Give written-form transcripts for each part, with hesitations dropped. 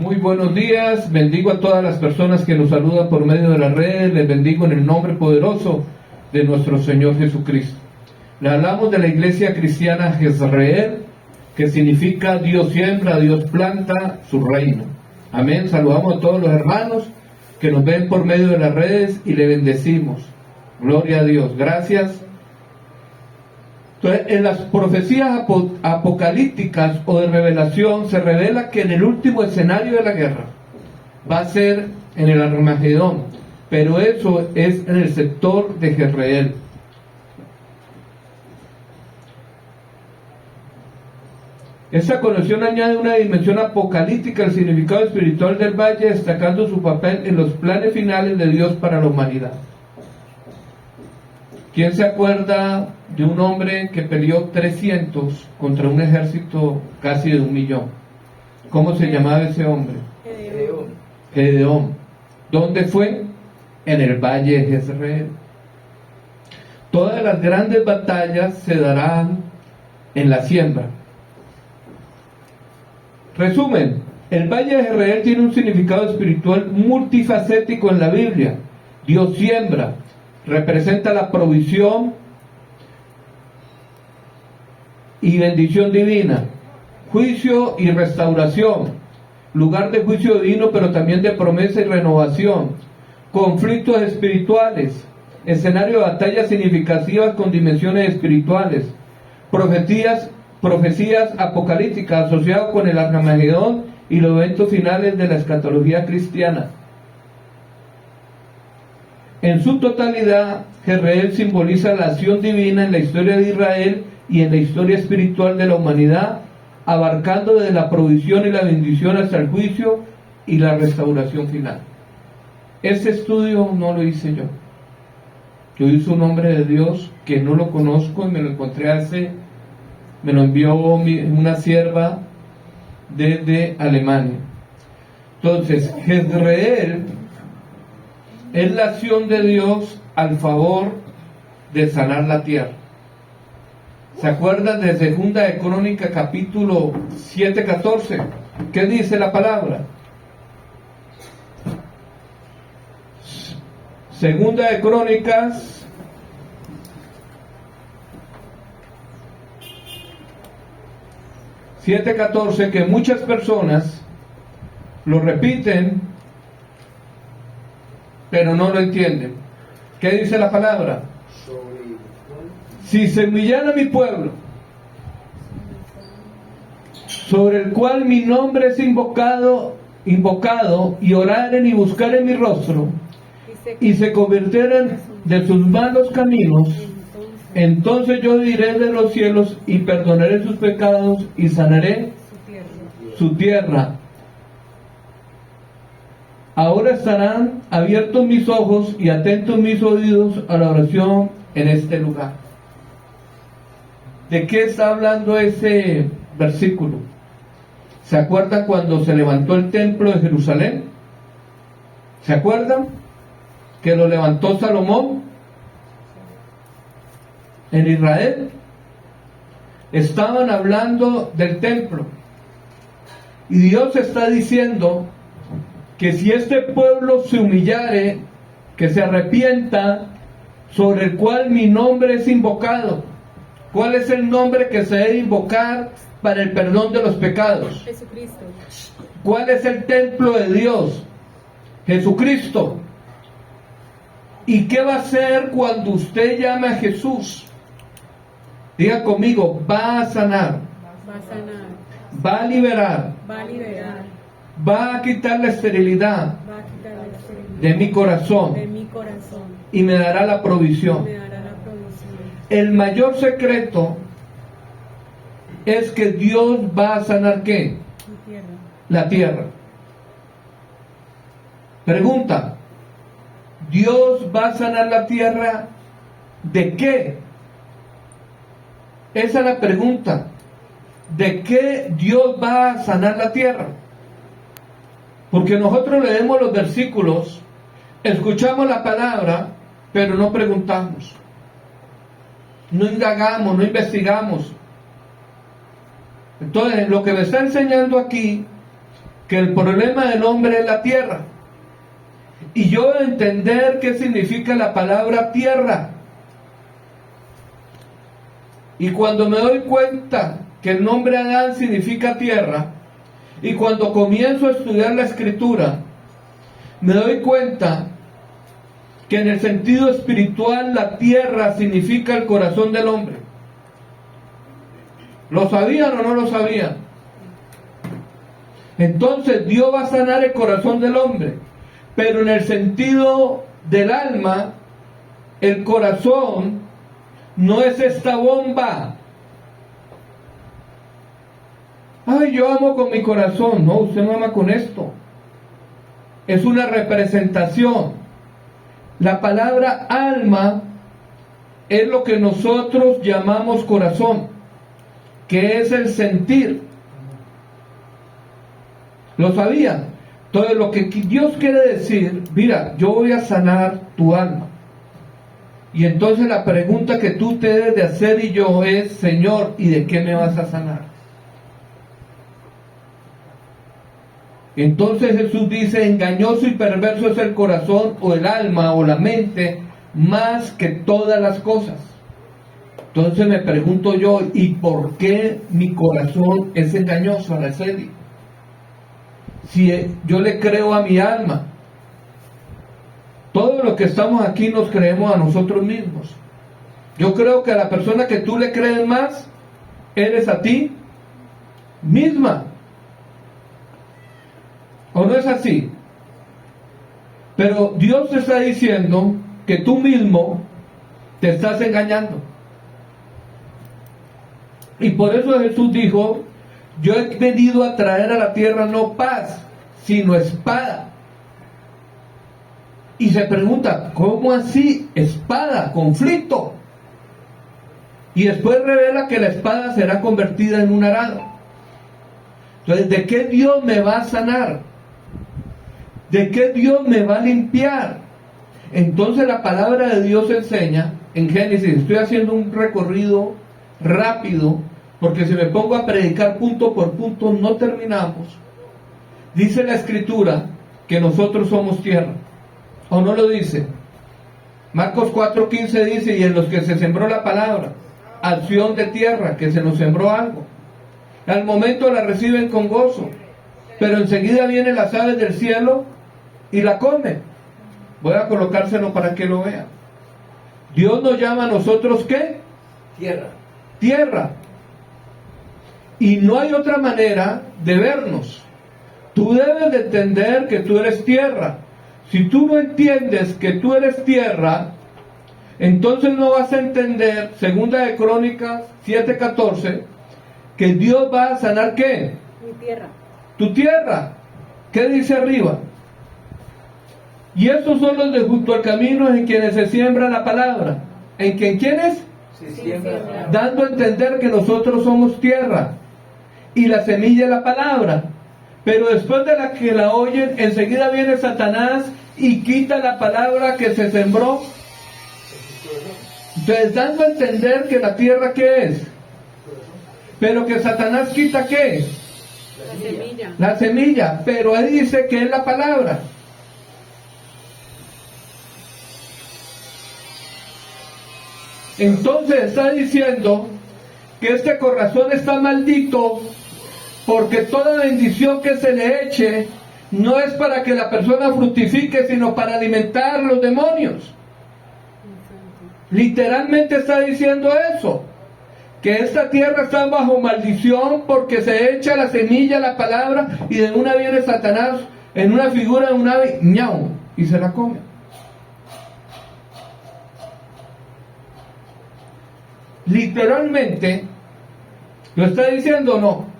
Muy buenos días, bendigo a todas las personas que nos saludan por medio de las redes, les bendigo en el nombre poderoso de nuestro Señor Jesucristo. Le hablamos de la iglesia cristiana Jezreel, que significa Dios siembra, Dios planta su reino. Amén, saludamos a todos los hermanos que nos ven por medio de las redes y le bendecimos. Gloria a Dios, gracias. Entonces, en las profecías apocalípticas o de revelación se revela que en el último escenario de la guerra va a ser en el Armagedón, pero eso es en el sector de Jezreel. Esta conexión añade una dimensión apocalíptica al significado espiritual del valle, destacando su papel en los planes finales de Dios para la humanidad. ¿Quién se acuerda de un hombre que peleó 300 contra un ejército casi de 1.000.000? ¿Cómo se llamaba ese hombre? Gedeón. ¿Dónde fue? En el valle de Jezreel. Todas las grandes batallas se darán en la siembra. Resumen, el valle de Jezreel tiene un significado espiritual multifacético en la Biblia. Dios siembra, representa la provisión y bendición divina, juicio y restauración, lugar de juicio divino, pero también de promesa y renovación, conflictos espirituales, escenario de batallas significativas con dimensiones espirituales, profecías apocalípticas asociadas con el Armagedón y los eventos finales de la escatología cristiana. En su totalidad, Jezreel simboliza la acción divina en la historia de Israel y en la historia espiritual de la humanidad, abarcando desde la provisión y la bendición hasta el juicio y la restauración final. Este estudio no lo hice yo. Yo hice un hombre de Dios que no lo conozco y me lo encontré me lo envió una sierva desde Alemania. Entonces, Jezreel es la acción de Dios al favor de sanar la tierra. ¿Se acuerdan de Segunda de Crónicas capítulo 7:14? ¿Qué dice la palabra? Segunda de Crónicas 7:14, que muchas personas lo repiten, pero no lo entienden. ¿Qué dice la palabra? Si se humillara mi pueblo, sobre el cual mi nombre es invocado, y oraren y buscaren mi rostro, y se convirtieran de sus malos caminos, entonces yo diré de los cielos y perdonaré sus pecados y sanaré su tierra. Ahora estarán abiertos mis ojos y atentos mis oídos a la oración en este lugar. ¿De qué está hablando ese versículo? ¿Se acuerdan cuando se levantó el templo de Jerusalén? ¿Se acuerdan? Que lo levantó Salomón en Israel. Estaban hablando del templo. Y Dios está diciendo que si este pueblo se humillare, que se arrepienta, sobre el cual mi nombre es invocado. ¿Cuál es el nombre que se debe invocar para el perdón de los pecados? Jesucristo. ¿Cuál es el templo de Dios? Jesucristo. ¿Y qué va a hacer cuando usted llame a Jesús? Diga conmigo, va a sanar. Va a sanar. Va a liberar. Va a liberar. Va a quitar la esterilidad Va a quitar la esterilidad de mi corazón. de mi corazón. Y me dará la provisión. Me dará la provisión. El mayor secreto es que Dios va a sanar ¿qué? Mi tierra. La tierra. Pregunta, ¿Dios va a sanar la tierra de qué? Esa es la pregunta. ¿De qué Dios va a sanar la tierra? Porque nosotros leemos los versículos, escuchamos la palabra, pero no preguntamos, no indagamos, no investigamos. Entonces, lo que me está enseñando aquí, que el problema del hombre es la tierra. Y yo entender qué significa la palabra tierra. Y cuando me doy cuenta que el nombre Adán significa tierra, y cuando comienzo a estudiar la escritura, me doy cuenta que en el sentido espiritual la tierra significa el corazón del hombre. ¿Lo sabían o no lo sabían? Entonces Dios va a sanar el corazón del hombre, pero en el sentido del alma, el corazón no es esta bomba. Ay, yo amo con mi corazón. No, usted no ama con esto. Es una representación. La palabra alma es lo que nosotros llamamos corazón, que es el sentir. ¿Lo sabían? Entonces lo que Dios quiere decir, mira, yo voy a sanar tu alma. Y entonces la pregunta que tú te debes de hacer y yo es, Señor, ¿y de qué me vas a sanar? Entonces Jesús dice, engañoso y perverso es el corazón o el alma o la mente más que todas las cosas. Entonces me pregunto yo, ¿y por qué mi corazón es engañoso, Araceli? Si yo le creo a mi alma, todos los que estamos aquí nos creemos a nosotros mismos. Yo creo que a la persona que tú le crees más, eres a ti misma. ¿O no es así? Pero Dios te está diciendo que tú mismo te estás engañando. Y por eso Jesús dijo, yo he venido a traer a la tierra no paz, sino espada. Y se pregunta, ¿cómo así? Espada, conflicto. Y después revela que la espada será convertida en un arado. Entonces, ¿de qué Dios me va a sanar? ¿De qué Dios me va a limpiar? Entonces la palabra de Dios enseña en Génesis. Estoy haciendo un recorrido rápido, porque si me pongo a predicar punto por punto no terminamos. Dice la escritura que nosotros somos tierra, ¿o no lo dice? Marcos 4:15 dice, y en los que se sembró la palabra, acción de tierra, que se nos sembró algo. Al momento la reciben con gozo, pero enseguida vienen las aves del cielo y la comen. Voy a colocárselo para que lo vean. Dios nos llama a nosotros, ¿qué? Tierra. Tierra. Y no hay otra manera de vernos. Tú debes de entender que tú eres tierra. Si tú no entiendes que tú eres tierra, entonces no vas a entender, segunda de Crónicas 7:14, que Dios va a sanar ¿qué? Mi tierra. Tu tierra. ¿Qué dice arriba? Y estos son los de junto al camino en quienes se siembra la palabra. ¿En quiénes? Se siembra. Dando a entender que nosotros somos tierra y la semilla es la palabra. Pero después de la que la oyen, enseguida viene Satanás y quita la palabra que se sembró. Entonces, dando a entender que la tierra ¿qué es? Pero que Satanás quita ¿qué? La semilla. La semilla, pero él dice que es la palabra. Entonces está diciendo que este corazón está maldito porque toda bendición que se le eche no es para que la persona fructifique, sino para alimentar a los demonios. Literalmente está diciendo eso, que esta tierra está bajo maldición porque se echa la semilla, la palabra, y de una viene Satanás en una figura de un ave, ñau, y se la come. Literalmente, ¿lo está diciendo o no?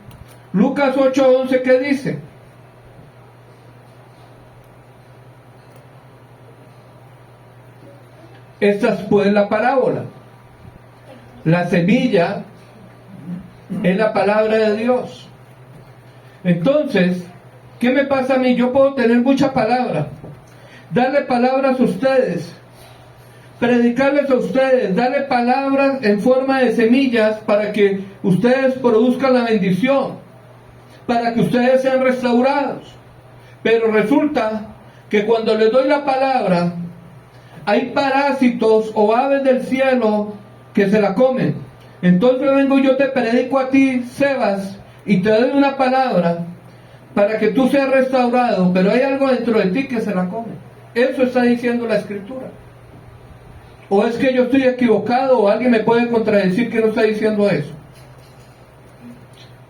Lucas 8:11, ¿qué dice? Esta es pues la parábola. La semilla es la palabra de Dios. Entonces, ¿qué me pasa a mí? Yo puedo tener mucha palabra, darle palabras a ustedes, predicarles a ustedes, darle palabras en forma de semillas para que ustedes produzcan la bendición. para que ustedes sean restaurados. Pero resulta que cuando les doy la palabra, hay parásitos o aves del cielo que se la comen. Entonces vengo yo, te predico a ti, Sebas, y te doy una palabra para que tú seas restaurado, pero hay algo dentro de ti que se la come. Eso está diciendo la Escritura. ¿O es que yo estoy equivocado o alguien me puede contradecir que no está diciendo eso?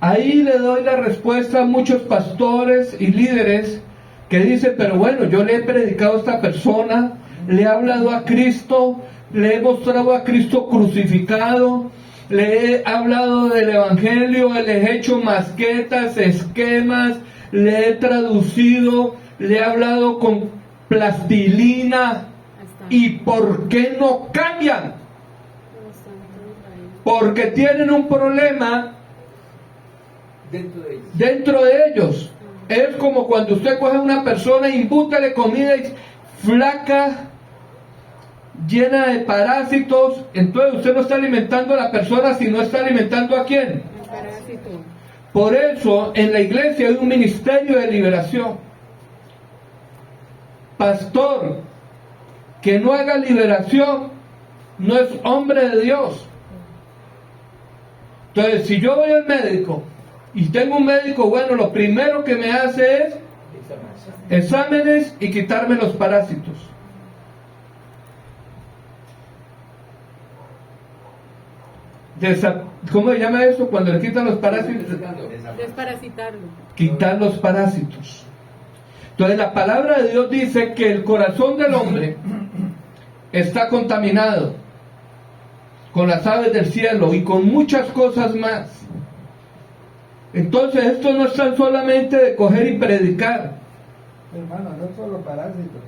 Ahí le doy la respuesta a muchos pastores y líderes que dicen, pero bueno, yo le he predicado a esta persona, le he hablado a Cristo, le he mostrado a Cristo crucificado, le he hablado del Evangelio, le he hecho masquetas, esquemas, le he traducido, le he hablado con plastilina. ¿Y por qué no cambian? Porque tienen un problema dentro de ellos. Es como cuando usted coge a una persona e imbútale comida y flaca, llena de parásitos. Entonces usted no está alimentando a la persona, sino está alimentando ¿a quién? El parásito. Por eso en la iglesia hay un ministerio de liberación. Pastor que no haga liberación no es hombre de Dios. Entonces, si yo voy al médico y tengo un médico bueno, lo primero que me hace es exámenes y quitarme los parásitos. ¿Cómo se llama eso? Cuando le quitan los parásitos. Desparasitarlo. Quitar los parásitos. Entonces la palabra de Dios dice que el corazón del hombre está contaminado con las aves del cielo y con muchas cosas más. Entonces esto no es tan solamente de coger y predicar. Hermano, no solo parásitos.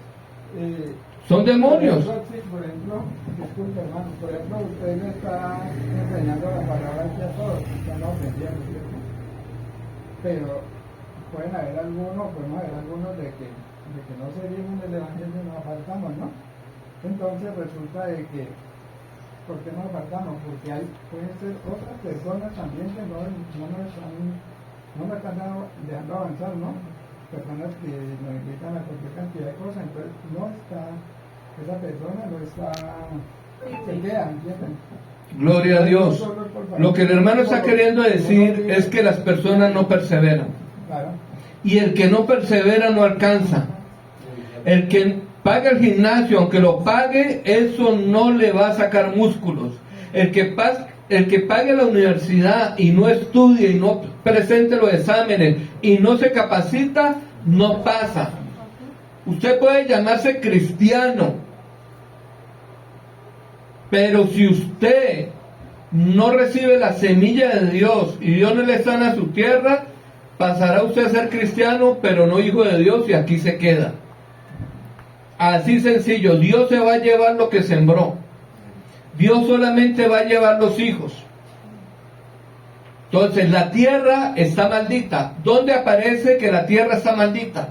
Son demonios. Por ejemplo, disculpe hermano, por ejemplo, usted le está enseñando la palabra aquí a todos, están ofendiendo, ¿cierto? Pero podemos haber algunos de que no seguimos el evangelio y nos apartamos, ¿no? Entonces resulta de que, ¿por qué nos apartamos? Porque pueden ser otras personas también que no me están dejando avanzar, ¿no? Personas que nos invitan a cualquier cantidad de cosas, entonces esa persona no está, se queda, ¿entienden? Gloria a Dios. Lo que el hermano está queriendo decir es que las personas no perseveran. Claro. Y el que no persevera no alcanza. El que paga el gimnasio, aunque lo pague, eso no le va a sacar músculos. El que pague la universidad y no estudie y no presente los exámenes y no se capacita, no pasa. Usted puede llamarse cristiano, pero si usted no recibe la semilla de Dios y Dios no le sana su tierra, pasará usted a ser cristiano, pero no hijo de Dios, y aquí se queda. Así sencillo. Dios se va a llevar lo que sembró. Dios solamente va a llevar los hijos. Entonces la tierra está maldita. ¿Dónde aparece que la tierra está maldita?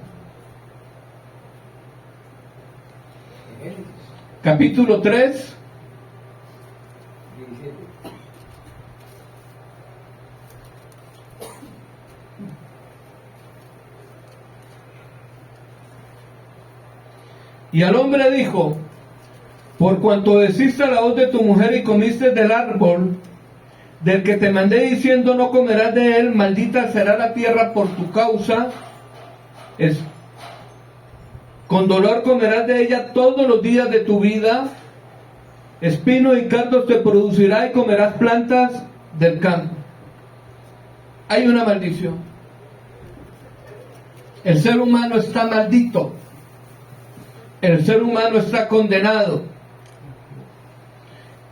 Capítulo 3. Y al hombre dijo: por cuanto deciste la voz de tu mujer y comiste del árbol del que te mandé diciendo no comerás de él, maldita será la tierra por tu causa, con dolor comerás de ella todos los días de tu vida, espinos y cardos te producirá y comerás plantas del campo. Hay una maldición. El ser humano está maldito. El ser humano está condenado.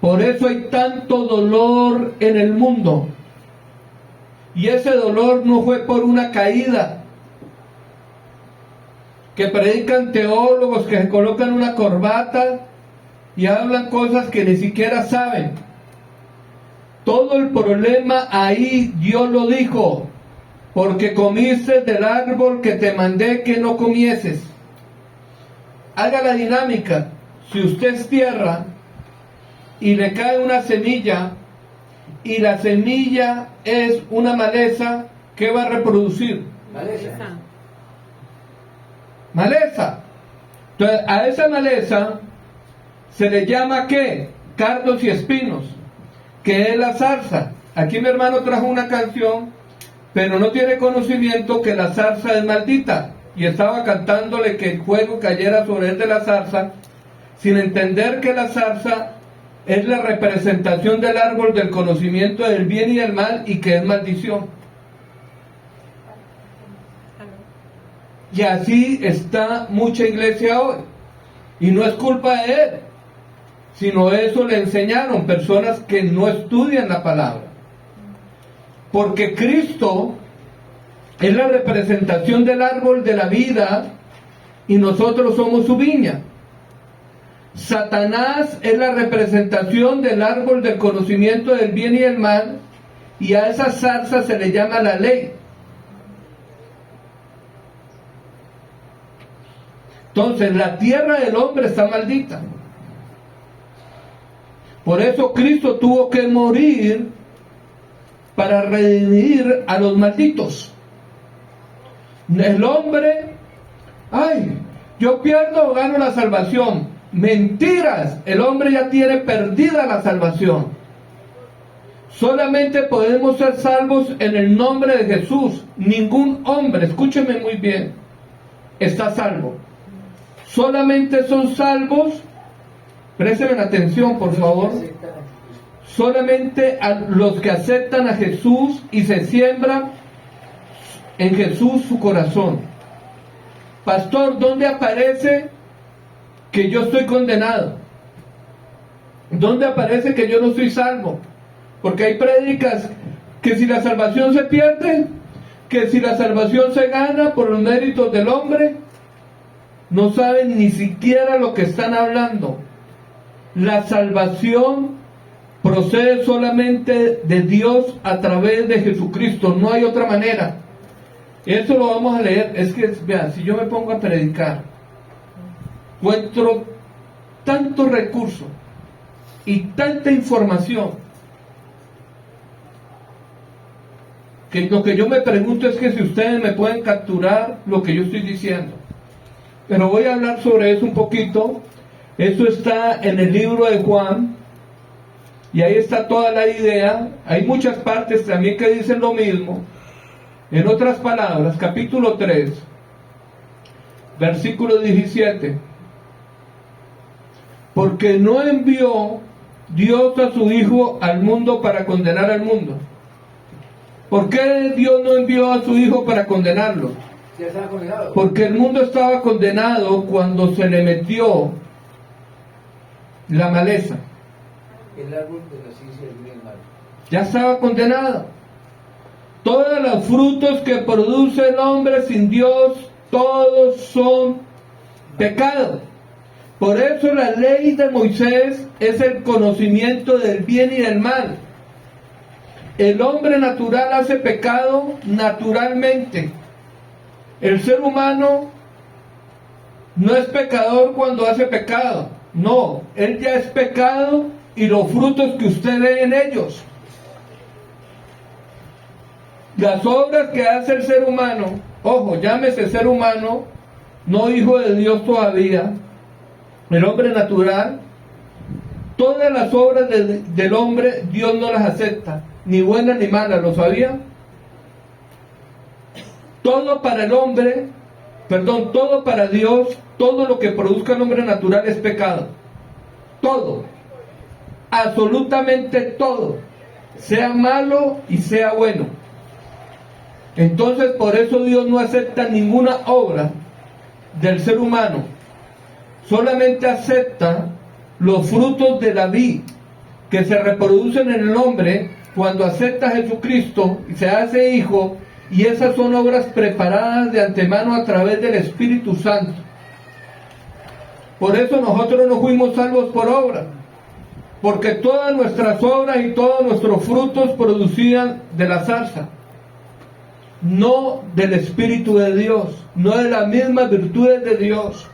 Por eso hay tanto dolor en el mundo. Y ese dolor no fue por una caída. Que predican teólogos que se colocan una corbata y hablan cosas que ni siquiera saben. Todo el problema ahí Dios lo dijo: porque comiste del árbol que te mandé que no comieses. Haga la dinámica. Si usted es tierra y le cae una semilla y la semilla es una maleza, ¿qué va a reproducir? Maleza. Maleza. Entonces, a esa maleza se le llama ¿qué? Cardos y espinos, que es la zarza. Aquí mi hermano trajo una canción, pero no tiene conocimiento que la zarza es maldita, y estaba cantándole que el fuego cayera sobre él de la zarza, sin entender que la zarza es la representación del árbol del conocimiento del bien y del mal, y que es maldición. Y así está mucha iglesia hoy, y no es culpa de él, sino eso le enseñaron personas que no estudian la palabra. Porque Cristo es la representación del árbol de la vida y nosotros somos su viña. Satanás es la representación del árbol del conocimiento del bien y del mal, y a esa zarza se le llama la ley. Entonces la tierra del hombre está maldita. Por eso Cristo tuvo que morir para redimir a los malditos. El hombre, ay, yo pierdo o gano la salvación. Mentiras, el hombre ya tiene perdida la salvación. Solamente podemos ser salvos en el nombre de Jesús. Ningún hombre, escúcheme muy bien, está salvo. Solamente son salvos, presten atención por favor, solamente a los que aceptan a Jesús y se siembran en Jesús su corazón. Pastor, ¿dónde aparece que yo estoy condenado? ¿Dónde aparece que yo no soy salvo? Porque hay prédicas que si la salvación se pierde, que si la salvación se gana por los méritos del hombre, no saben ni siquiera lo que están hablando. La salvación procede solamente de Dios a través de Jesucristo, no hay otra manera. Eso lo vamos a leer. Es que, vean, si yo me pongo a predicar, encuentro tanto recurso y tanta información, que lo que yo me pregunto es que si ustedes me pueden capturar lo que yo estoy diciendo. Pero voy a hablar sobre eso un poquito. Eso está en el libro de Juan, y ahí está toda la idea. Hay muchas partes también que dicen lo mismo. En otras palabras, capítulo 3, versículo 17. Porque no envió Dios a su Hijo al mundo para condenar al mundo. ¿Por qué Dios no envió a su Hijo para condenarlo? Ya estaba condenado. Porque el mundo estaba condenado cuando se le metió la maleza. El árbol de la ciencia del bien y el mal. Ya estaba condenado. Todos los frutos que produce el hombre sin Dios, todos son pecado. Por eso la ley de Moisés es el conocimiento del bien y del mal. El hombre natural hace pecado naturalmente. El ser humano no es pecador cuando hace pecado. No, él ya es pecado y los frutos que usted ve en ellos. Las obras que hace el ser humano, ojo, llámese ser humano, no hijo de Dios todavía, el hombre natural, todas las obras del hombre Dios no las acepta, ni buenas ni malas, ¿lo sabía? Todo para el hombre, todo para Dios, todo lo que produzca el hombre natural es pecado. Todo, absolutamente todo, sea malo y sea bueno. Entonces por eso Dios no acepta ninguna obra del ser humano, solamente acepta los frutos de la vid que se reproducen en el hombre cuando acepta a Jesucristo y se hace hijo, y esas son obras preparadas de antemano a través del Espíritu Santo. Por eso nosotros no fuimos salvos por obra, porque todas nuestras obras y todos nuestros frutos producían de la zarza, no del Espíritu de Dios, no de las mismas virtudes de Dios.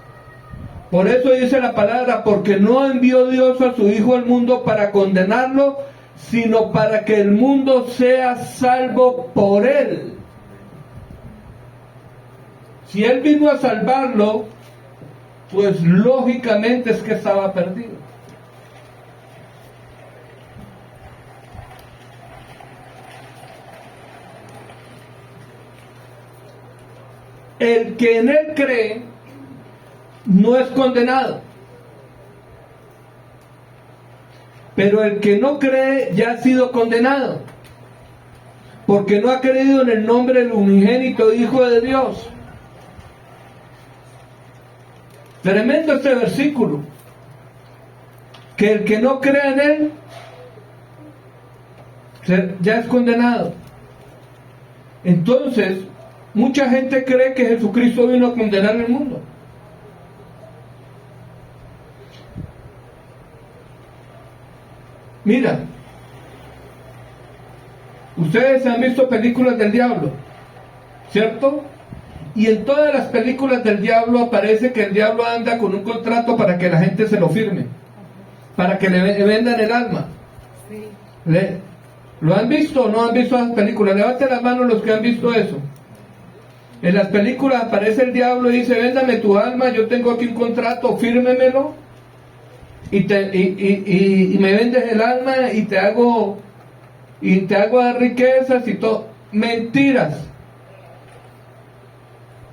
Por eso dice la palabra, porque no envió Dios a su Hijo al mundo para condenarlo, sino para que el mundo sea salvo por él. Si Él vino a salvarlo, pues lógicamente es que estaba perdido. El que en Él cree no es condenado, pero el que no cree ya ha sido condenado, porque no ha creído en el nombre del unigénito Hijo de Dios. Tremendo este versículo, que el que no cree en Él ya es condenado. Entonces, mucha gente cree que Jesucristo vino a condenar el mundo. Mira, ustedes han visto películas del diablo, ¿cierto? Y en todas las películas del diablo aparece que el diablo anda con un contrato para que la gente se lo firme, para que le vendan el alma. Sí. ¿Lo han visto o no han visto las películas? Levanten las manos los que han visto eso. En las películas aparece el diablo y dice: véndame tu alma, yo tengo aquí un contrato, fírmemelo y me vendes el alma y te hago dar riquezas y todo. Mentiras.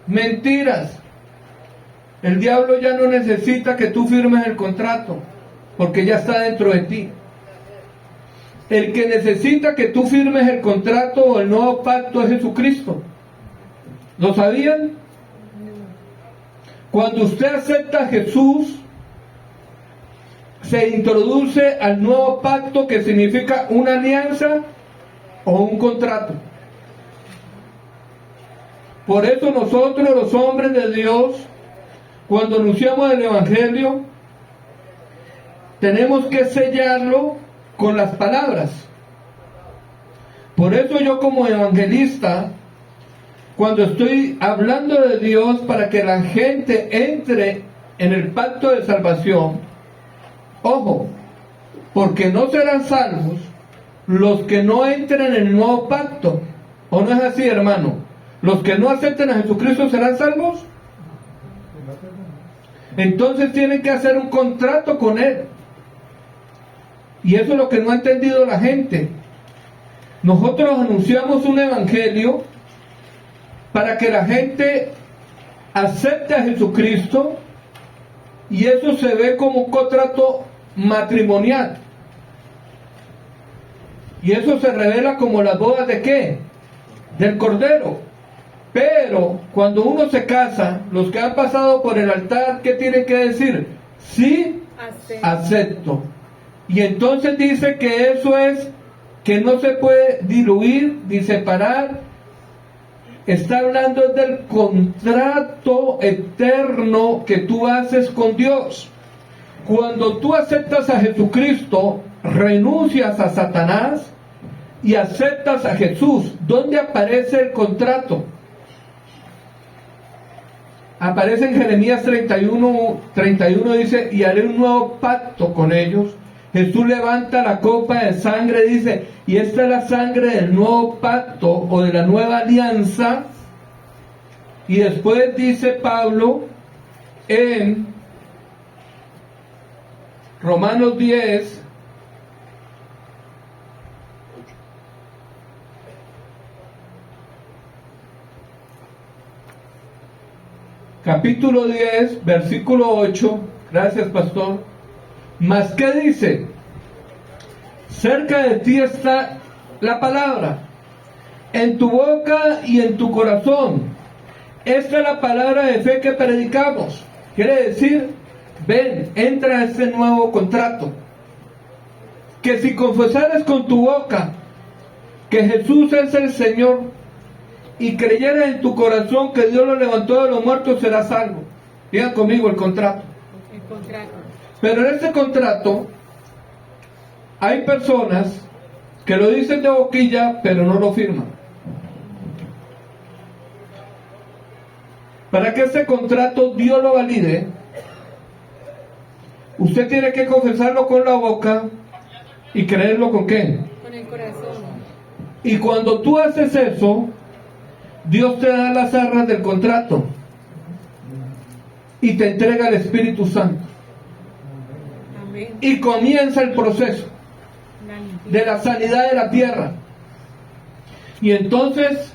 Mentiras. El diablo ya no necesita que tú firmes el contrato, porque ya está dentro de ti. El que necesita que tú firmes el contrato o el nuevo pacto es Jesucristo. ¿Lo sabían? Cuando usted acepta a Jesús, se introduce al nuevo pacto, que significa una alianza o un contrato. Por eso nosotros, los hombres de Dios, cuando anunciamos el Evangelio, tenemos que sellarlo con las palabras. Por eso yo, como evangelista, cuando estoy hablando de Dios para que la gente entre en el pacto de salvación, ojo, porque no serán salvos los que no entren en el nuevo pacto. ¿O no es así, hermano? ¿Los que no acepten a Jesucristo serán salvos? Entonces tienen que hacer un contrato con Él. Y eso es lo que no ha entendido la gente. Nosotros anunciamos un evangelio para que la gente acepte a Jesucristo, y eso se ve como un contrato matrimonial. Y eso se revela como las bodas ¿de qué? Del Cordero. Pero cuando uno se casa, los que han pasado por el altar, ¿qué tienen que decir? Sí, acepto. Y entonces dice que eso es, que no se puede diluir ni separar. Está hablando del contrato eterno que tú haces con Dios. Cuando tú aceptas a Jesucristo, renuncias a Satanás y aceptas a Jesús. ¿Dónde aparece el contrato? Aparece en Jeremías 31, dice: y haré un nuevo pacto con ellos. Jesús levanta la copa de sangre, dice, y esta es la sangre del nuevo pacto o de la nueva alianza. Y después dice Pablo en Romanos 10, capítulo 10, versículo 8, gracias pastor. ¿Mas qué dice? Cerca de ti está la palabra, en tu boca y en tu corazón. Esta es la palabra de fe que predicamos. Quiere decir, ven, entra a este nuevo contrato. Que si confesares con tu boca que Jesús es el Señor y creyeras en tu corazón que Dios lo levantó de los muertos, serás salvo. Digan conmigo el contrato. El contrato. Pero en este contrato hay personas que lo dicen de boquilla, pero no lo firman. Para que este contrato Dios lo valide, usted tiene que confesarlo con la boca y creerlo ¿con qué? Con el corazón. Y cuando tú haces eso, Dios te da las arras del contrato. y te entrega el Espíritu Santo. Amén. Y comienza el proceso La limpieza. de la sanidad de la tierra. Y entonces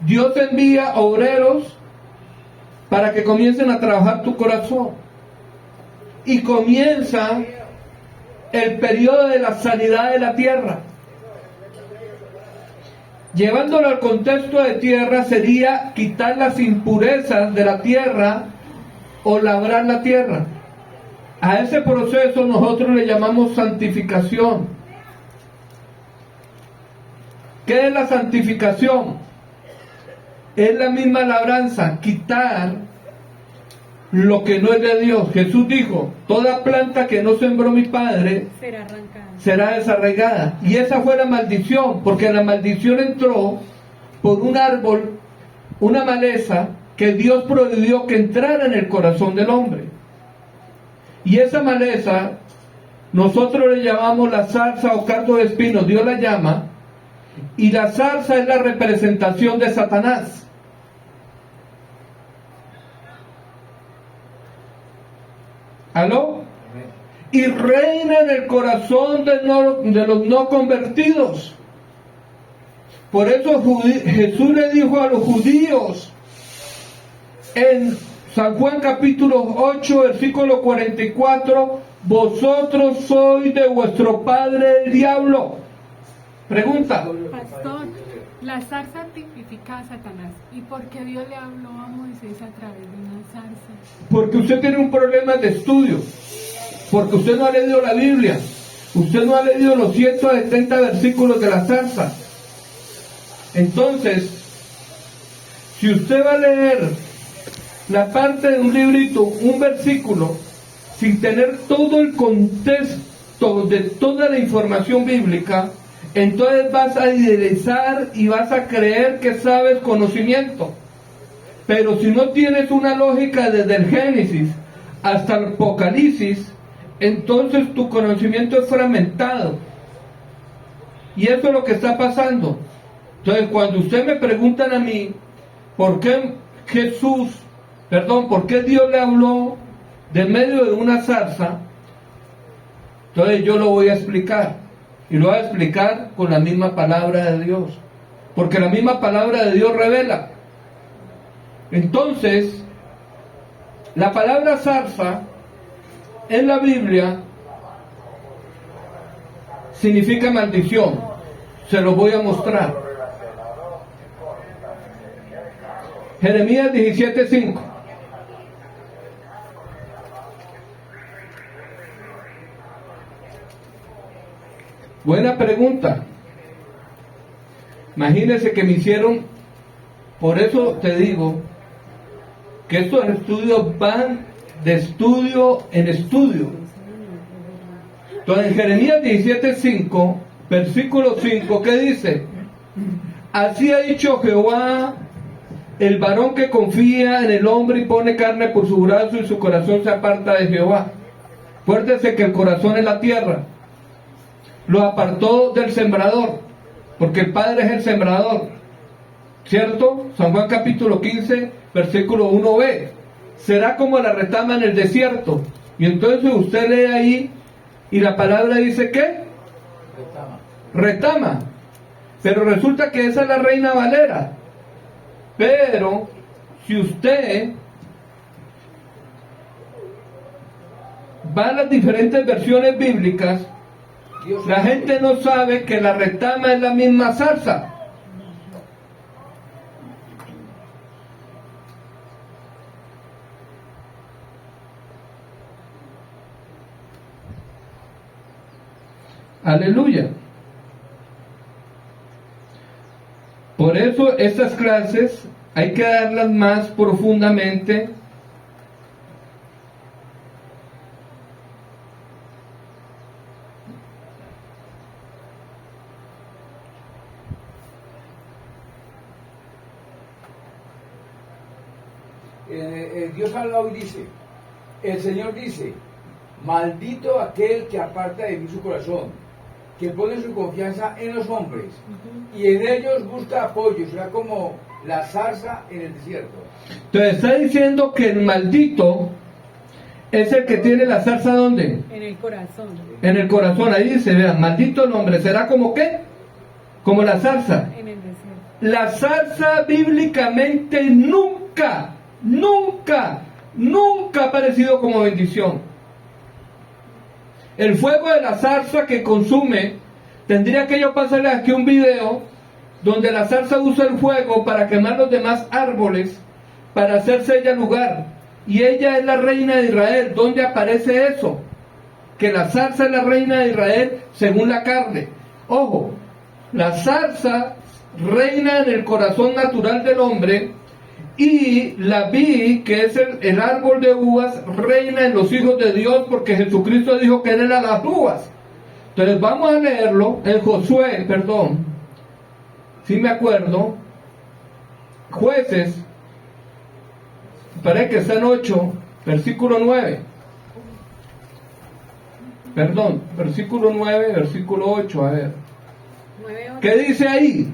Dios envía obreros para que comiencen a trabajar tu corazón. Y comienza el periodo de la sanidad de la tierra. Llevándolo al contexto de tierra sería quitar las impurezas de la tierra o labrar la tierra. A ese proceso nosotros le llamamos santificación. ¿Qué es la santificación? Es la misma labranza, quitar lo que no es de Dios. Jesús dijo, toda planta que no sembró mi Padre Será arrancada. será desarraigada. Y esa fue la maldición, porque la maldición entró por un árbol, una maleza que Dios prohibió que entrara en el corazón del hombre. Y esa maleza nosotros le llamamos la zarza o cardo de espinos, Dios la llama, y la zarza es la representación de Satanás. ¿Aló? Y reina en el corazón de los no convertidos. Por eso Jesús le dijo a los judíos en San Juan capítulo 8, versículo 44, vosotros sois de vuestro padre el diablo. Pregunta. Pastor, la zarza tipifica a Satanás. ¿Y por qué Dios le habló a Moisés a través de una zarza? Porque usted tiene un problema de estudio. Porque usted no ha leído la Biblia. Usted no ha leído los 170 versículos de la zarza. Entonces, si usted va a leer la parte de un librito, un versículo, sin tener todo el contexto de toda la información bíblica, entonces vas a idealizar y vas a creer que sabes conocimiento. Pero si no tienes una lógica desde el Génesis hasta el Apocalipsis, entonces tu conocimiento es fragmentado. Y eso es lo que está pasando. Entonces, cuando ustedes me preguntan a mí, ¿por qué por qué Dios le habló de medio de una zarza? Entonces yo lo voy a explicar. Y lo voy a explicar con la misma palabra de Dios. Porque la misma palabra de Dios revela. Entonces, la palabra zarza en la Biblia significa maldición. Se lo voy a mostrar. Jeremías 17:5. Buena pregunta. Imagínense que me hicieron, por eso te digo, que estos estudios van de estudio en estudio. Entonces en Jeremías 17:5, versículo 5, ¿qué dice? Así ha dicho Jehová, el varón que confía en el hombre y pone carne por su brazo y su corazón se aparta de Jehová. Acuérdese que el corazón es la tierra. Lo apartó del sembrador, porque el Padre es el sembrador. ¿Cierto? San Juan capítulo 15, versículo 1b. Será como la retama en el desierto. Y entonces usted lee ahí y la palabra dice ¿qué? Retama. Pero resulta que esa es la Reina Valera. Pero si usted va a las diferentes versiones bíblicas, la gente no sabe que la retama es la misma zarza. Aleluya. Por eso estas clases hay que darlas más profundamente. Dios habla hoy, dice, el Señor dice, maldito aquel que aparta de mí su corazón, que pone su confianza en los hombres y en ellos busca apoyo. O sea, como La zarza en el desierto. Entonces está diciendo que el maldito es el que tiene la zarza, ¿dónde? En el corazón. En el corazón. Ahí dice, vean, maldito el hombre, ¿será como qué? Como la zarza. En el desierto. La zarza bíblicamente nunca ha aparecido como bendición. El fuego de la zarza que consume, tendría que yo pasarle aquí un video donde la zarza usa el fuego para quemar los demás árboles, para hacerse ella lugar. Y ella es la reina de Israel. ¿Dónde aparece eso? Que la zarza es la reina de Israel según la carne. Ojo, la zarza reina en el corazón natural del hombre, y la vid, que es el árbol de uvas, reina en los hijos de Dios, porque Jesucristo dijo que él era las uvas. Entonces vamos a leerlo en Josué, si me acuerdo, Jueces, parece que está en 8, versículo 9. Versículo 9, versículo 8, a ver. 9:8. ¿Qué dice ahí?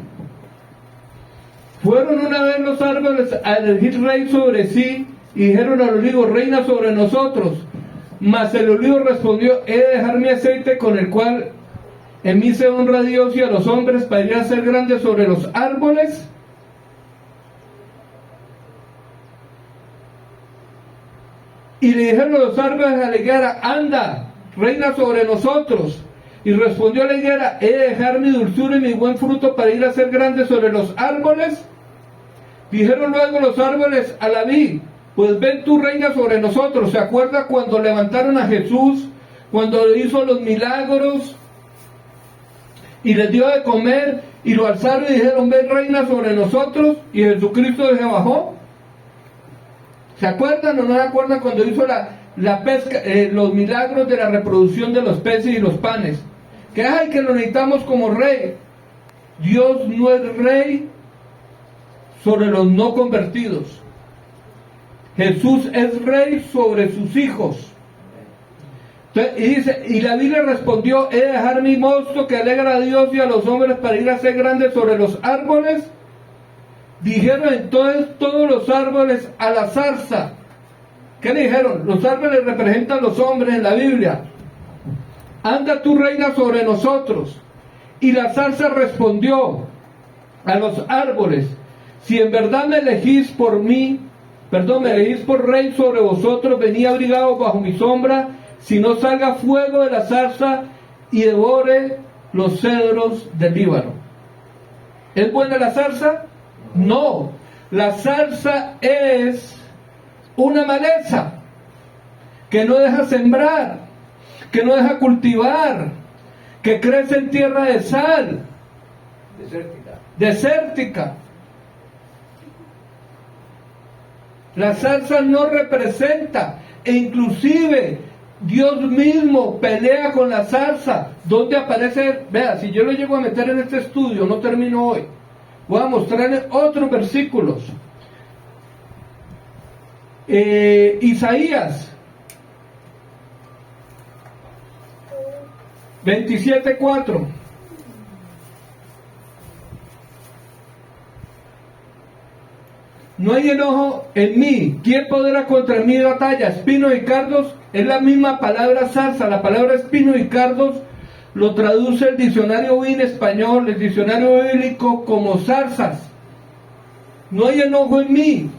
Fueron una vez los árboles a elegir rey sobre sí, y dijeron al olivo, reina sobre nosotros. Mas el olivo respondió, he de dejar mi aceite con el cual en mí se honra a Dios y a los hombres, para ir a ser grande sobre los árboles. Y le dijeron los árboles a la higuera, anda, reina sobre nosotros. Y respondió la higuera, he de dejar mi dulzura y mi buen fruto para ir a ser grande sobre los árboles. Dijeron luego los árboles a la vid, pues ven tú, reina sobre nosotros. ¿Se acuerda cuando levantaron a Jesús, cuando hizo los milagros y les dio de comer, y lo alzaron y dijeron, ven, reina sobre nosotros? Y Jesucristo se bajó. ¿Se acuerdan o no se acuerdan cuando hizo la pesca, los milagros de la reproducción de los peces y los panes? Que ay, que lo necesitamos como rey. Dios no es rey sobre los no convertidos. Jesús es rey sobre sus hijos. Entonces, y dice, y la Biblia respondió, he de dejar mi mosto que alegra a Dios y a los hombres para ir a ser grande sobre los árboles. Dijeron entonces todos los árboles a la zarza. ¿Qué le dijeron? Los árboles representan a los hombres en la Biblia. Anda tú, reina sobre nosotros. Y la zarza respondió a los árboles, si en verdad me elegís por rey sobre vosotros, venid abrigados bajo mi sombra, si no salga fuego de la zarza y devore los cedros del Líbano. ¿Es buena la zarza? No, la zarza es una maleza que no deja sembrar, que no deja cultivar, que crece en tierra de sal, desértica. La zarza no representa, e inclusive Dios mismo pelea con la zarza. ¿Dónde aparece? Vea, si yo lo llego a meter en este estudio, no termino hoy. Voy a mostrarle otros versículos. Isaías 27:4. No hay enojo en mí. ¿Quién podrá contra mí batalla? Espinos y cardos es la misma palabra zarza. La palabra espinos y cardos lo traduce el diccionario BIN español, el diccionario bíblico, como zarzas. No hay enojo en mí.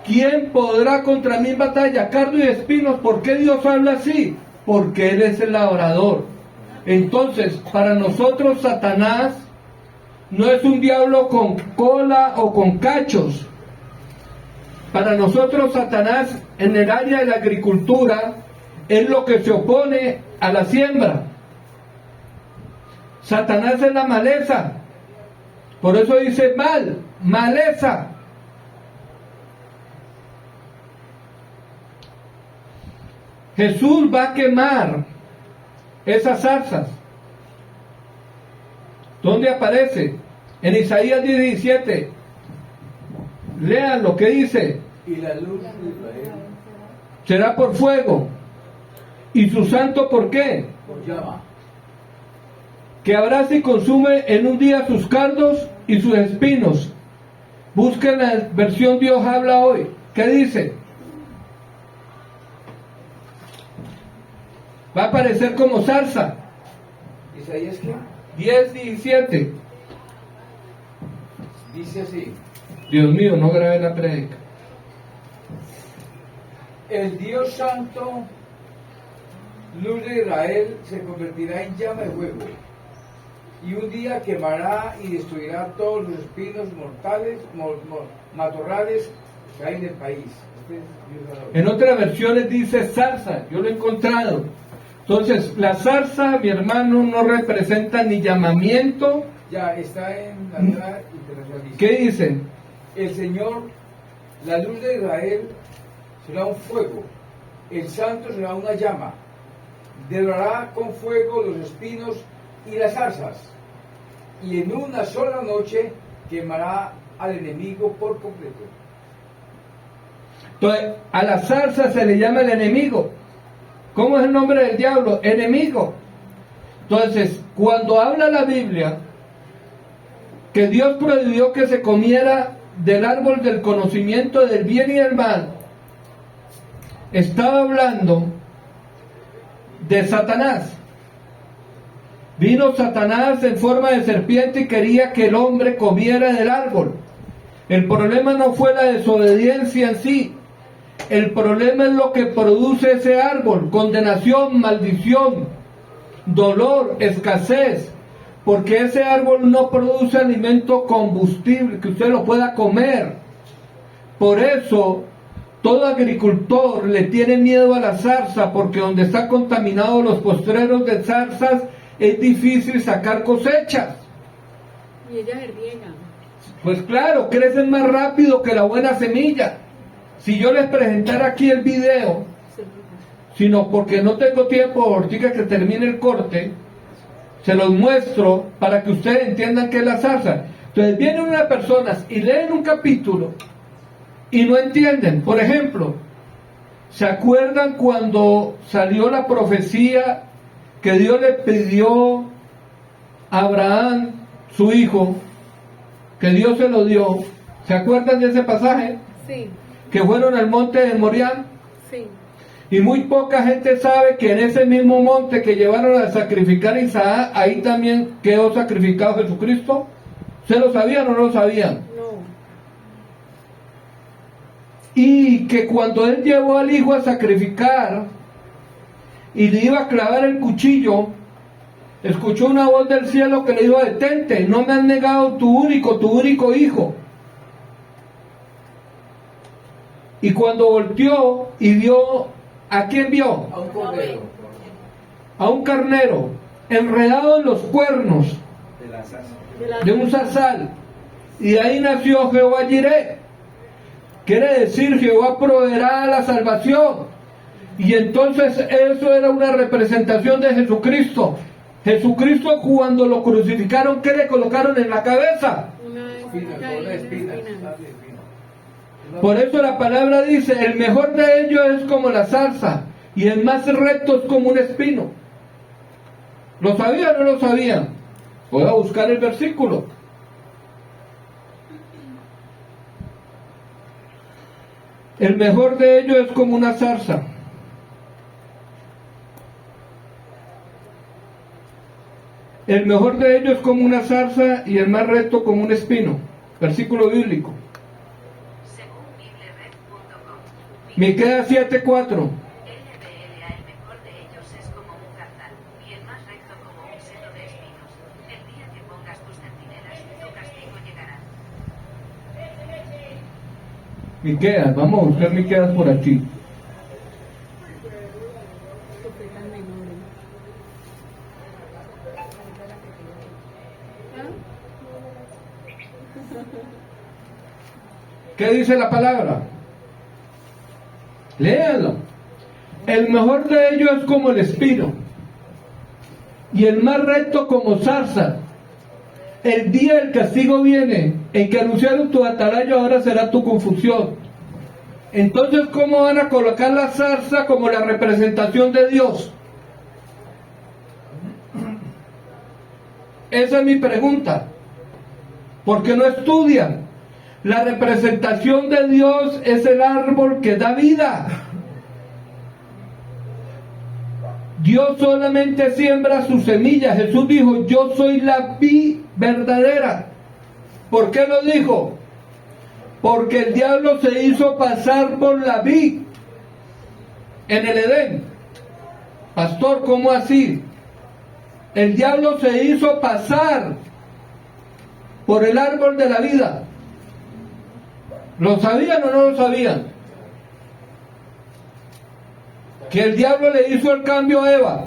¿Quién podrá contra mí batalla? Cardos y espinos. ¿Por qué Dios habla así? Porque Él es el labrador. Entonces, para nosotros Satanás no es un diablo con cola o con cachos. Para nosotros Satanás en el área de la agricultura es lo que se opone a la siembra. Satanás es la maleza. Por eso dice maleza. Jesús va a quemar esas zarzas. ¿Dónde aparece? En Isaías 17. Lean lo que dice. Y la luz de Israel Será por fuego. ¿Y su santo por qué? por llama. Que abraza y consume en un día sus cardos y sus espinos. Busquen la versión Dios habla hoy. ¿Qué dice? Va a aparecer como zarza. Isaías qué? 10:17. Dice así: Dios mío, no grabé la prédica. el Dios Santo, luz de Israel, se convertirá en llama de fuego, y un día quemará y destruirá todos los espinos mortales, matorrales que hay en el país. En otras versiones dice zarza, yo lo he encontrado. Entonces, la zarza, mi hermano, no representa ni llamamiento. Ya está en la Nueva Internacional. ¿Qué dice? El Señor, la luz de Israel, será un fuego, el Santo será una llama, devorará con fuego los espinos y las zarzas, y en una sola noche quemará al enemigo por completo. Entonces, a la zarza se le llama el enemigo. ¿Cómo es el nombre del diablo? Enemigo. Entonces, cuando habla la Biblia que Dios prohibió que se comiera del árbol del conocimiento del bien y del mal, estaba hablando de Satanás. Vino Satanás en forma de serpiente y quería que el hombre comiera del árbol. El problema no fue la desobediencia en sí. El problema es lo que produce ese árbol: condenación, maldición, dolor, escasez, porque ese árbol no produce alimento combustible que usted lo pueda comer. Por eso todo agricultor le tiene miedo a la zarza, porque donde están contaminados los postreros de zarzas es difícil sacar cosechas. Y ellas se riegan. Pues claro, crecen más rápido que la buena semilla. Si yo les presentara aquí el video, sino porque no tengo tiempo, ahorita que termine el corte, se los muestro para que ustedes entiendan qué es la zarza. Entonces vienen unas personas y leen un capítulo y no entienden. Por ejemplo, ¿se acuerdan cuando salió la profecía que Dios le pidió a Abraham, su hijo, que Dios se lo dio? ¿Se acuerdan de ese pasaje? Sí, Que fueron al monte de Morián. sí. Y muy poca gente sabe que en ese mismo monte que llevaron a sacrificar a Isaac, ahí también quedó sacrificado Jesucristo. ¿Se lo sabían o no lo sabían? No. Y que cuando él llevó al hijo a sacrificar y le iba a clavar el cuchillo, escuchó una voz del cielo que le dijo: detente, no me has negado tu único hijo. Y cuando volteó y vio, ¿a quién vio? A un cordero A un carnero enredado en los cuernos de la zarza. de un zarzal. Y de ahí nació Jehová Jireh. Quiere decir, Jehová proveerá la salvación. Y entonces eso era una representación de Jesucristo. Jesucristo, cuando lo crucificaron, ¿qué le colocaron en la cabeza? Una Espinas, espiga y una espina, espinas. Por eso la palabra dice: el mejor de ellos es como la zarza, y el más recto es como un espino. ¿Lo sabían o no lo sabían? Voy a buscar el versículo. El mejor de ellos es como una zarza. El mejor de ellos es como una zarza y el más recto como un espino. Versículo bíblico. Miqueas 7:4. LBLA, el mejor de ellos es como un zarzal, y el más recto como un seto de espinos. El día que pongas tus centinelas, tu castigo llegará. Miqueas, vamos a buscar Miqueas por aquí. Profetas menores. ¿Qué dice la palabra? Léanlo. El mejor de ellos es como el espino, y el más recto como zarza. El día del castigo viene, en que anunciaron tu atalaya, ahora será tu confusión. Entonces, ¿cómo van a colocar la zarza como la representación de Dios? Esa es mi pregunta. ¿Por qué no estudian? La representación de Dios es el árbol que da vida. Dios solamente siembra su semilla. Jesús dijo, yo soy la vid verdadera. ¿Por qué lo dijo? Porque el diablo se hizo pasar por la vid en el Edén. Pastor, ¿cómo así? El diablo se hizo pasar por el árbol de la vida. ¿Lo sabían o no lo sabían? Que el diablo le hizo el cambio a Eva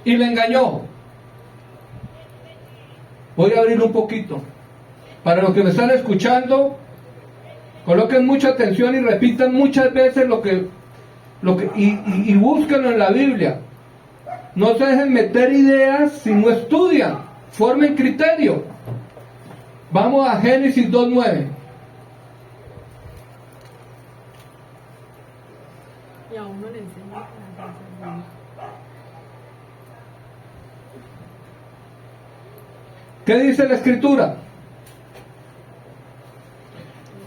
y le engañó. Voy a abrir un poquito. Para los que me están escuchando, coloquen mucha atención y repitan muchas veces y búsquenlo en la Biblia. No se dejen meter ideas si no estudian. Formen criterio. Vamos a Génesis 2:9. Y a uno le enseña a hacer. ¿Qué dice la Escritura?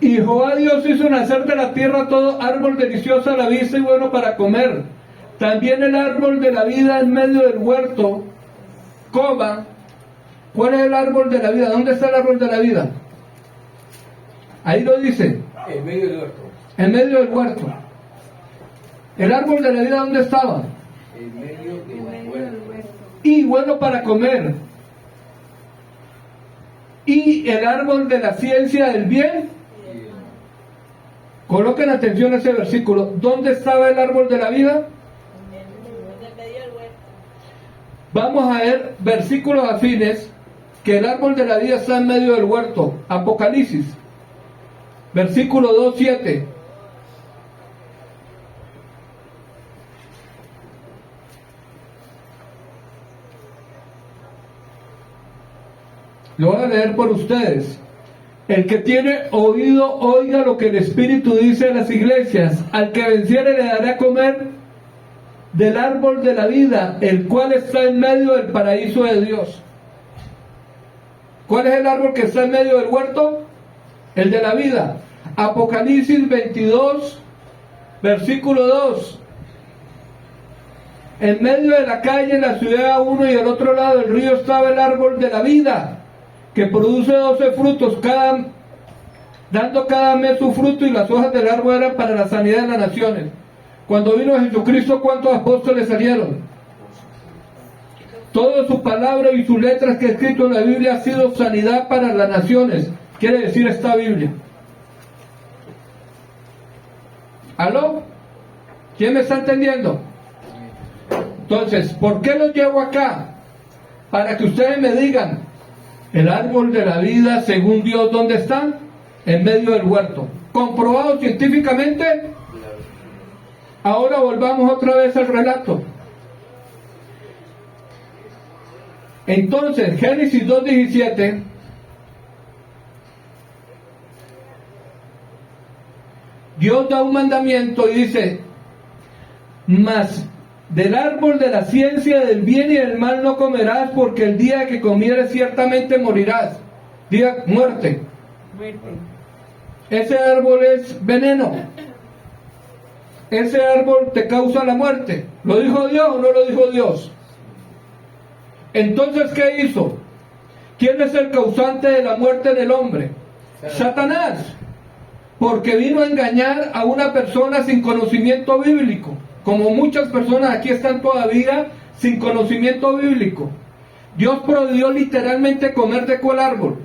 Y Jehová Dios hizo nacer de la tierra todo árbol delicioso a la vista y bueno para comer. También el árbol de la vida en medio del huerto. Coma. ¿Cuál es el árbol de la vida? ¿Dónde está el árbol de la vida? Ahí lo dice. En medio del huerto. En medio del huerto. ¿El árbol de la vida dónde estaba? En medio del huerto. Y bueno para comer. Y el árbol de la ciencia del bien. Coloquen atención a ese versículo. ¿Dónde estaba el árbol de la vida? Vamos a ver versículos afines que el árbol de la vida está en medio del huerto. Apocalipsis, versículo 2:7. Lo voy a leer por ustedes. El que tiene oído, oiga lo que el Espíritu dice a las iglesias. Al que venciere le daré a comer del árbol de la vida, el cual está en medio del paraíso de Dios. ¿Cuál es el árbol que está en medio del huerto? El de la vida. Apocalipsis 22, versículo 2. En medio de la calle, en la ciudad a uno y al otro lado del río estaba el árbol de la vida, que produce 12 frutos, dando cada mes su fruto, y las hojas del árbol eran para la sanidad de las naciones. Cuando vino Jesucristo, ¿cuántos apóstoles salieron? Toda su palabra y sus letras que ha escrito en la Biblia ha sido sanidad para las naciones. Quiere decir esta Biblia. ¿Aló? ¿Quién me está entendiendo? Entonces, ¿por qué lo llevo acá? Para que ustedes me digan, el árbol de la vida, según Dios, ¿dónde está? En medio del huerto. ¿Comprobado científicamente? Ahora volvamos otra vez al relato. Entonces, Génesis 2:17, Dios da un mandamiento y dice, mas del árbol de la ciencia del bien y del mal no comerás, porque el día que comieres ciertamente morirás. Diga muerte. Muerte. Ese árbol es veneno. Ese árbol te causa la muerte. ¿Lo dijo Dios o no lo dijo Dios? Entonces, ¿qué hizo? ¿Quién es el causante de la muerte del hombre? Satanás. Porque vino a engañar a una persona sin conocimiento bíblico. Como muchas personas aquí están todavía sin conocimiento bíblico. Dios prohibió literalmente comer de cuál árbol.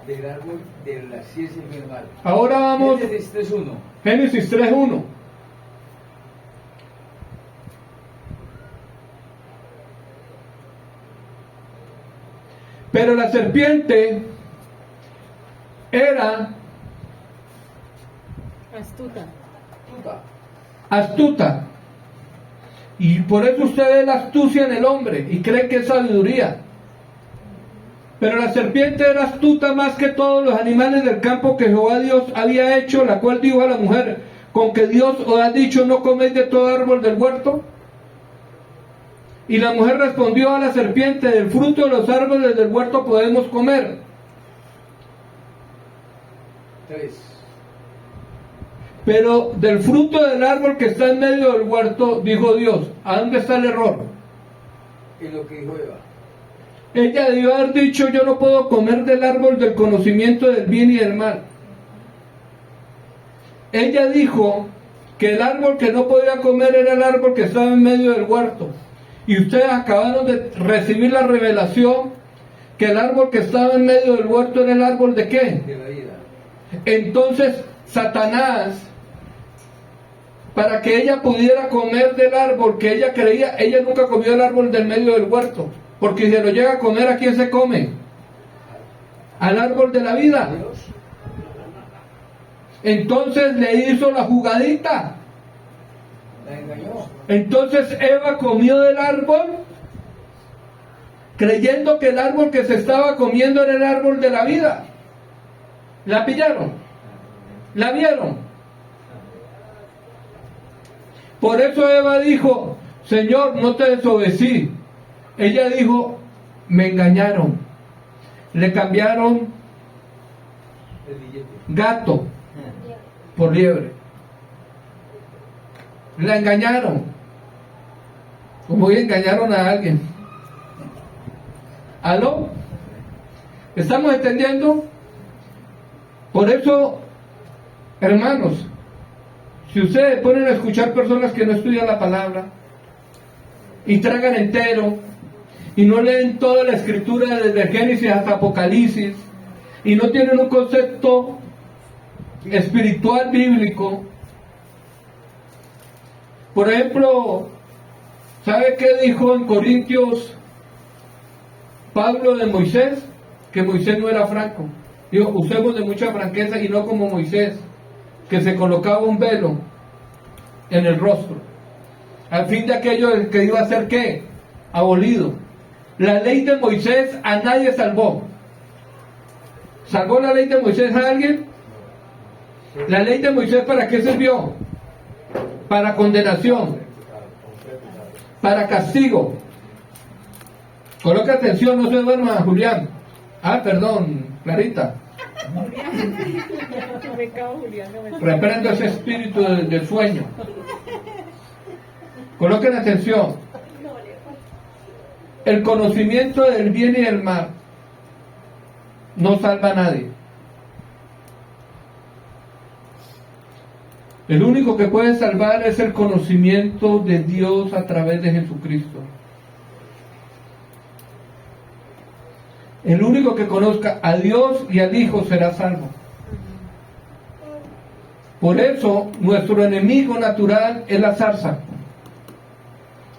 Del árbol de la ciencia del bien y el mal. Ahora vamos. Génesis 3:1. Génesis 3:1. Pero la serpiente era astuta. Y por eso usted ve la astucia en el hombre y cree que es sabiduría. Pero la serpiente era astuta más que todos los animales del campo que Jehová Dios había hecho, la cual dijo a la mujer, ¿con que Dios os ha dicho no coméis de todo árbol del huerto? Y la mujer respondió a la serpiente, del fruto de los árboles del huerto podemos comer. 3. Pero del fruto del árbol que está en medio del huerto, dijo Dios. ¿A dónde está el error? En lo que dijo Eva. Ella debió haber dicho: yo no puedo comer del árbol del conocimiento del bien y del mal. Ella dijo que el árbol que no podía comer era el árbol que estaba en medio del huerto. Y ustedes acabaron de recibir la revelación que el árbol que estaba en medio del huerto era el árbol ¿de qué? De la vida. Entonces Satanás, para que ella pudiera comer del árbol que ella creía, ella nunca comió el árbol del medio del huerto, porque si lo llega a comer, ¿a quién se come? Al árbol de la vida. Dios. Entonces le hizo la jugadita. La engañó. Entonces Eva comió del árbol, creyendo que el árbol que se estaba comiendo era el árbol de la vida. ¿La pillaron? ¿La vieron? Por eso Eva dijo: Señor, no te desobedecí. Ella dijo: me engañaron. Le cambiaron El billete. gato por liebre. La engañaron. Como hoy engañaron a alguien. ¿Aló? ¿Estamos entendiendo? Por eso, hermanos, si ustedes ponen a escuchar personas que no estudian la palabra y tragan entero y no leen toda la escritura desde Génesis hasta Apocalipsis y no tienen un concepto espiritual bíblico, por ejemplo, ¿sabe qué dijo en Corintios Pablo de Moisés? Que Moisés no era franco. Dijo: usemos de mucha franqueza y no como Moisés, que se colocaba un velo en el rostro, al fin de aquello que iba a ser ¿qué? Abolido. La ley de Moisés a nadie salvó. ¿Salvó la ley de Moisés a alguien? La ley de Moisés, ¿para qué sirvió? Para condenación, para castigo. Coloque atención, no se duerma, Julián. Perdón, Clarita. Me cago, Julián, no me- Reprendo ese espíritu del sueño. Coloquen atención. El conocimiento del bien y del mal no salva a nadie. El único que puede salvar es el conocimiento de Dios a través de Jesucristo. El único que conozca a Dios y al Hijo será salvo. Por eso nuestro enemigo natural es la zarza,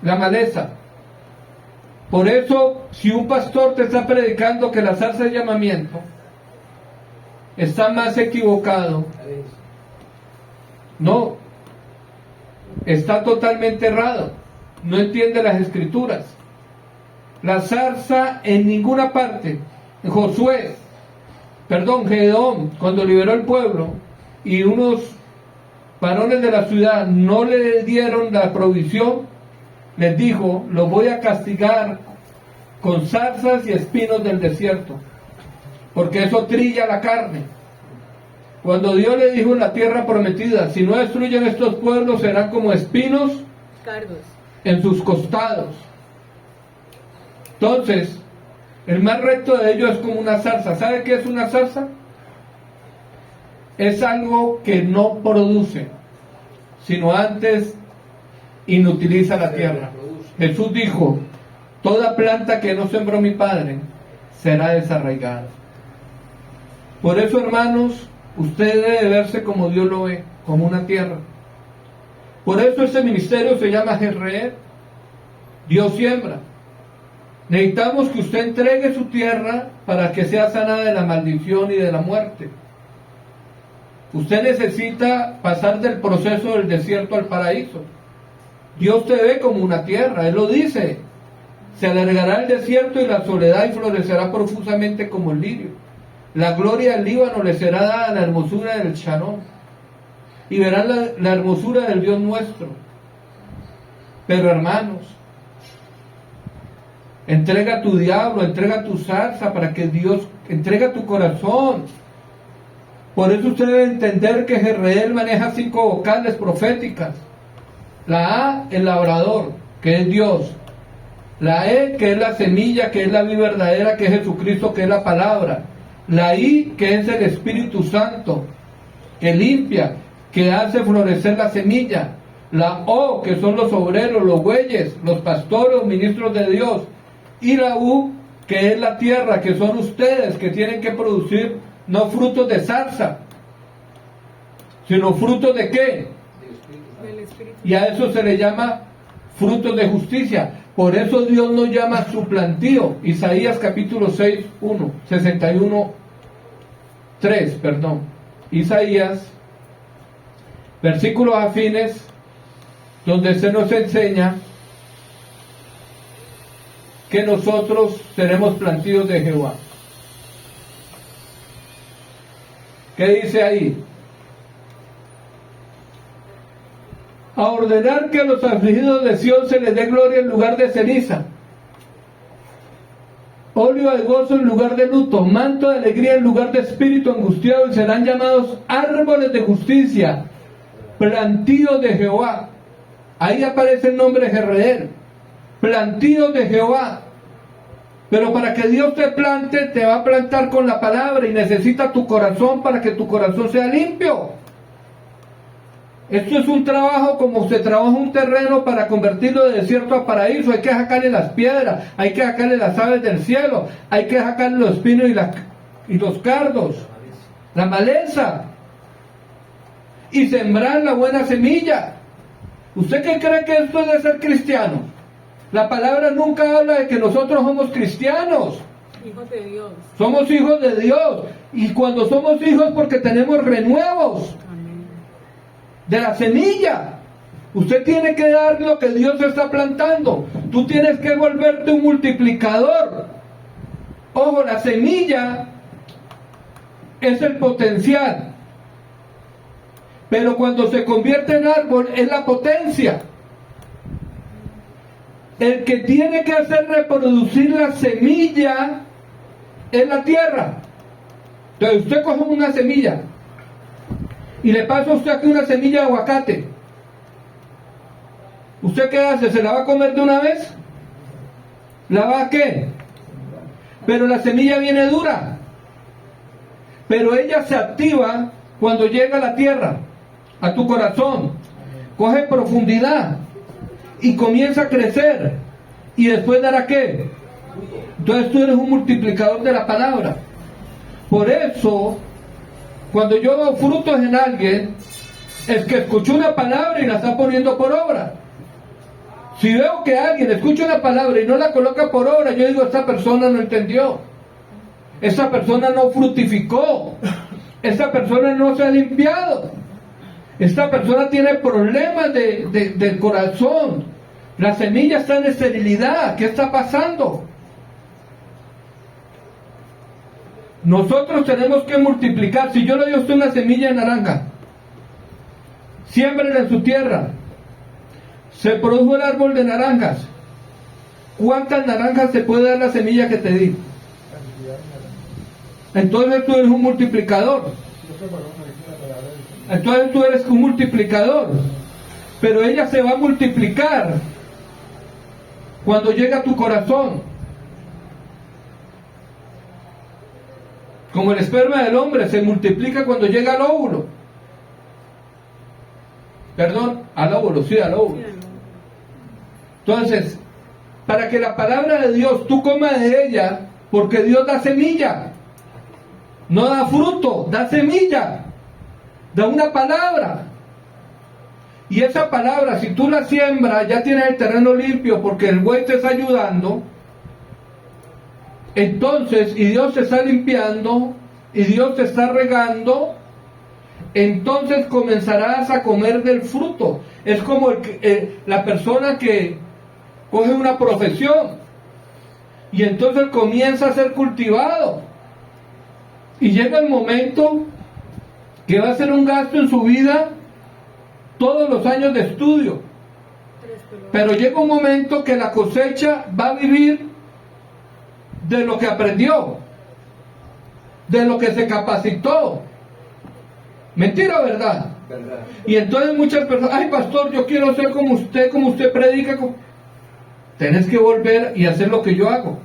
la maleza. Por eso, si un pastor te está predicando que la zarza es llamamiento, está más equivocado. No, está totalmente errado. No entiende las escrituras. La zarza en ninguna parte. Gedeón, cuando liberó el pueblo y unos varones de la ciudad no le dieron la provisión, les dijo: los voy a castigar con zarzas y espinos del desierto, porque eso trilla la carne. Cuando Dios le dijo en la tierra prometida: si no destruyen estos pueblos, serán como espinos Cargos. en sus costados. Entonces, el más recto de ellos es como una zarza. ¿Sabe qué es una zarza? Es algo que no produce, sino antes inutiliza la tierra. Jesús dijo: toda planta que no sembró mi Padre será desarraigada. Por eso, hermanos, usted debe verse como Dios lo ve, como una tierra. Por eso este ministerio se llama Jezreel. Dios siembra. Necesitamos que usted entregue su tierra para que sea sanada de la maldición y de la muerte. Usted necesita pasar del proceso del desierto al paraíso. Dios te ve como una tierra, Él lo dice. Se alargará el desierto y la soledad, y florecerá profusamente como el lirio. La gloria del Líbano le será dada, la hermosura del Sharon, y verán la hermosura del Dios nuestro. Pero, hermanos, entrega tu diablo, entrega tu zarza para que Dios, entrega tu corazón. Por eso usted debe entender que Jezreel maneja 5 vocales proféticas. La A, el labrador, que es Dios. La E, que es la semilla, que es la vida verdadera, que es Jesucristo, que es la palabra. La I, que es el Espíritu Santo, que limpia, que hace florecer la semilla. La O, que son los obreros, los bueyes, los pastores, los ministros de Dios. Y la U, que es la tierra, que son ustedes, que tienen que producir no frutos de zarza, sino frutos de ¿qué? Del Espíritu. Y a eso se le llama frutos de justicia. Por eso Dios nos llama suplantío. Isaías capítulo 6, 1, 61, 3, perdón. Isaías, versículos afines, donde se nos enseña que nosotros seremos plantíos de Jehová. ¿Qué dice ahí? A ordenar que a los afligidos de Sión se les dé gloria en lugar de ceniza, óleo de gozo en lugar de luto, manto de alegría en lugar de espíritu angustiado, y serán llamados árboles de justicia, plantíos de Jehová. Ahí aparece el nombre de Jezreel, plantíos de Jehová. Pero para que Dios te plante, te va a plantar con la palabra, y necesita tu corazón para que tu corazón sea limpio. Esto es un trabajo como se trabaja un terreno para convertirlo de desierto a paraíso. Hay que sacarle las piedras, hay que sacarle las aves del cielo, hay que sacarle los pinos y los cardos, la maleza, y sembrar la buena semilla. ¿Usted qué cree que esto es de ser cristiano? La palabra nunca habla de que nosotros somos cristianos. Hijos de Dios. Somos hijos de Dios. Y cuando somos hijos, porque tenemos renuevos de la semilla. Usted tiene que dar lo que Dios está plantando. Tú tienes que volverte un multiplicador. Ojo, la semilla es el potencial, pero cuando se convierte en árbol es la potencia. El que tiene que hacer reproducir la semilla es la tierra. Entonces usted coge una semilla y le pasa a usted aquí una semilla de aguacate. ¿Usted qué hace? ¿Se la va a comer de una vez? ¿La va a qué? Pero la semilla viene dura. Pero ella se activa cuando llega a la tierra, a tu corazón. Coge profundidad y comienza a crecer. Y después dará qué? Entonces tú eres un multiplicador de la palabra. Por eso, cuando yo veo frutos en alguien, es que escuchó una palabra y la está poniendo por obra. Si veo que alguien escucha una palabra y no la coloca por obra, yo digo, esta persona no entendió, esta persona no fructificó, esta persona no se ha limpiado, esta persona tiene problemas del corazón, la semilla está en esterilidad. ¿Qué está pasando? Nosotros tenemos que multiplicar. Si yo le doy a usted una semilla de naranja, siémbrela en su tierra, se produjo el árbol de naranjas. ¿Cuántas naranjas te puede dar la semilla que te di? Entonces tú eres un multiplicador. Entonces tú eres un multiplicador. Pero ella se va a multiplicar cuando llega a tu corazón. Como el esperma del hombre se multiplica cuando llega al óvulo. Perdón, al óvulo, sí, al óvulo. Entonces, para que la palabra de Dios tú comas de ella, porque Dios da semilla, no da fruto, da semilla, da una palabra. Y esa palabra, si tú la siembras, ya tienes el terreno limpio porque el buey te está ayudando. Entonces, y Dios te está limpiando, y Dios te está regando, entonces comenzarás a comer del fruto. Es como la persona que coge una profesión y entonces comienza a ser cultivado. Y llega el momento que va a ser un gasto en su vida todos los años de estudio. Pero llega un momento que la cosecha va a vivir de lo que aprendió, de lo que se capacitó. ¿Mentira o verdad? ¿Verdad? Y entonces muchas personas, ay pastor, yo quiero ser como usted predica. Tenés que volver y hacer lo que yo hago.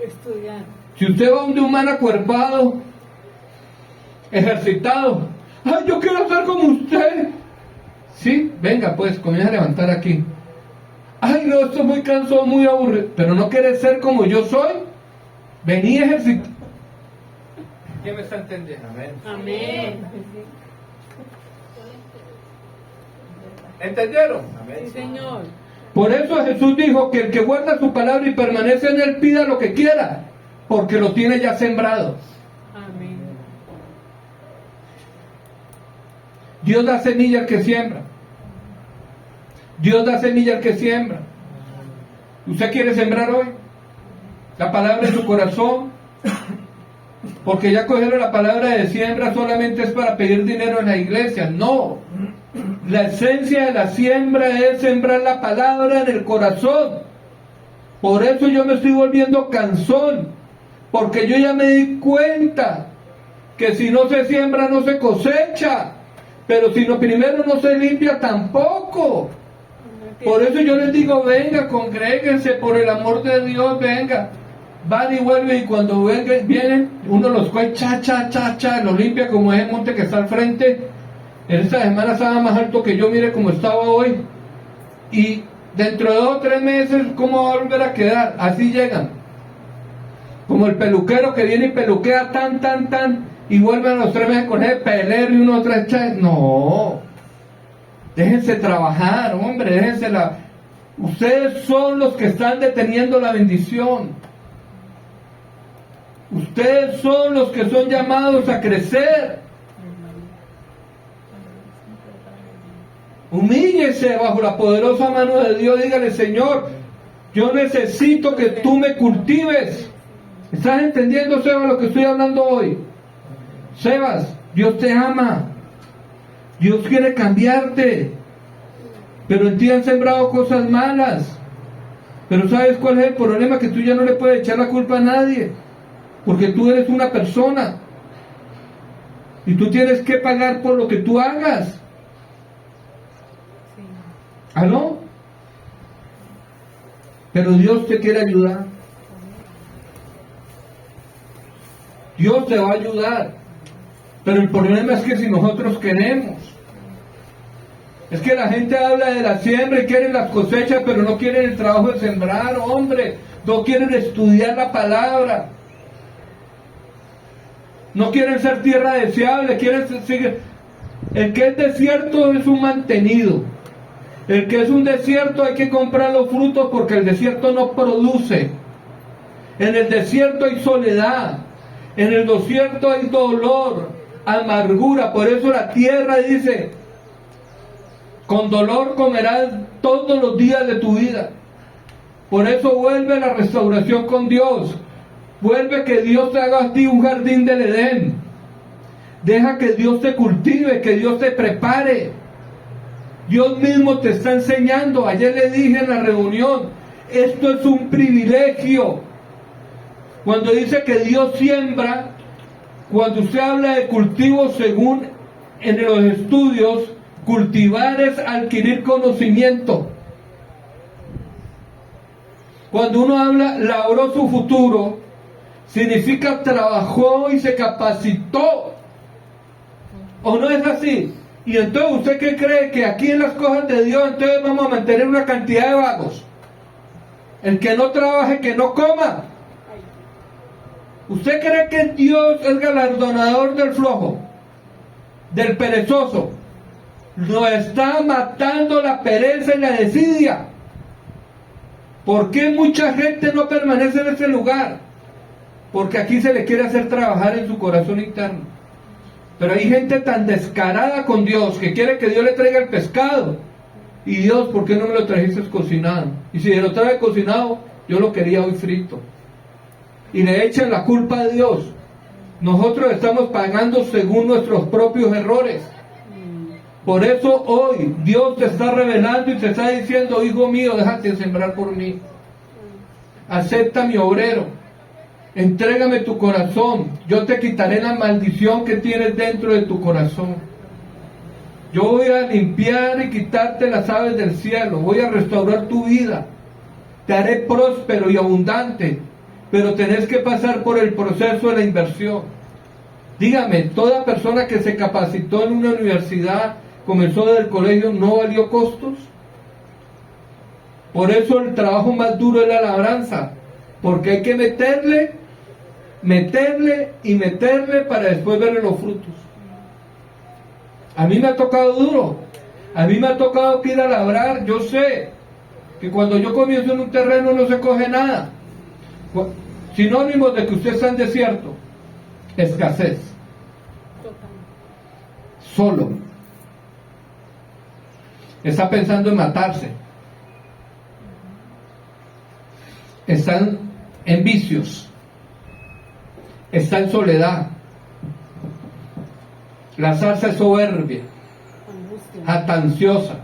Estudiar. Si usted va donde un man acuerpado, ejercitado, ay, yo quiero ser como usted. Sí, venga pues, comienza a levantar aquí. Ay, no, estoy muy cansado, muy aburrido. Pero no quieres ser como yo soy. Vení a ejercitar. ¿Quién me está entendiendo? Amén. Amén. ¿Entendieron? Sí, Señor. Por eso Jesús dijo que el que guarda su palabra y permanece en él pida lo que quiera, porque lo tiene ya sembrado. Amén. Dios da semilla al que siembra. Dios da semilla al que siembra. ¿Usted quiere sembrar hoy? La palabra en su corazón. Porque ya cogieron la palabra de siembra solamente es para pedir dinero en la iglesia. No. La esencia de la siembra es sembrar la palabra en el corazón. Por eso yo me estoy volviendo cansón. Porque yo ya me di cuenta que si no se siembra no se cosecha. Pero si no primero no se limpia tampoco. Por eso yo les digo, venga, congréguense, por el amor de Dios, venga. Van y vuelven y cuando vienen, uno los coge, los limpia como ese monte que está al frente. En esta semana estaba más alto que yo, mire cómo estaba hoy. Y dentro de 2 o 3 meses, ¿cómo va a volver a quedar? Así llegan. Como el peluquero que viene y peluquea tan, y vuelven a los 3 meses con ese pelero y uno otra vez. No. Déjense trabajar, hombre, déjense la... Ustedes son los que están deteniendo la bendición. Ustedes son los que son llamados a crecer. Humíllese bajo la poderosa mano de Dios. Dígale, Señor, yo necesito que tú me cultives. ¿Estás entendiendo, Sebas, lo que estoy hablando hoy? Sebas, Dios te ama. Dios quiere cambiarte. Pero en ti han sembrado cosas malas. Pero ¿sabes cuál es el problema? Que tú ya no le puedes echar la culpa a nadie. Porque tú eres una persona. Y tú tienes que pagar por lo que tú hagas. ¿Aló? Pero Dios te quiere ayudar. Dios te va a ayudar. Pero el problema es que si nosotros queremos, es que la gente habla de la siembra y quieren las cosechas, pero no quieren el trabajo de sembrar, hombre. No quieren estudiar la palabra. No quieren ser tierra deseable, quieren seguir. El que es desierto es un mantenido. El que es un desierto hay que comprar los frutos porque el desierto no produce. En el desierto hay soledad. En el desierto hay dolor, amargura. Por eso la tierra dice, con dolor comerás todos los días de tu vida. Por eso vuelve la restauración con Dios. Vuelve que Dios te haga a ti un jardín del Edén. Deja que Dios te cultive, que Dios te prepare. Dios mismo te está enseñando. Ayer le dije en la reunión, esto es un privilegio. Cuando dice que Dios siembra, cuando usted habla de cultivo, según en los estudios, cultivar es adquirir conocimiento. Cuando uno habla, labró su futuro, significa trabajó y se capacitó. ¿O no es así? Y entonces, ¿usted qué cree? Que aquí en las cosas de Dios, entonces vamos a mantener una cantidad de vagos. El que no trabaje, que no coma. ¿Usted cree que Dios es galardonador del flojo, del perezoso? Nos está matando la pereza y la desidia. ¿Por qué mucha gente no permanece en ese lugar? Porque aquí se le quiere hacer trabajar en su corazón interno. Pero hay gente tan descarada con Dios que quiere que Dios le traiga el pescado. Y Dios, ¿por qué no me lo trajiste cocinado? Y si me lo trae cocinado, yo lo quería hoy frito. Y le echan la culpa a Dios. Nosotros estamos pagando según nuestros propios errores. Por eso hoy Dios te está revelando y te está diciendo, hijo mío, déjate sembrar por mí. Acepta mi obrero. Entrégame tu corazón. Yo te quitaré la maldición que tienes dentro de tu corazón. Yo voy a limpiar y quitarte las aves del cielo, voy a restaurar tu vida, te haré próspero y abundante, pero tenés que pasar por el proceso de la inversión. Dígame, ¿toda persona que se capacitó en una universidad, comenzó desde el colegio, no valió costos? Por eso el trabajo más duro es la labranza, porque hay que meterle y meterle para después verle los frutos. A mí me ha tocado duro, a mí me ha tocado que ir a labrar. Yo sé que cuando yo comienzo en un terreno no se coge nada. Sinónimos de que usted está en desierto: escasez, solo, está pensando en matarse, están en vicios, está en soledad. La zarza es soberbia, jactanciosa.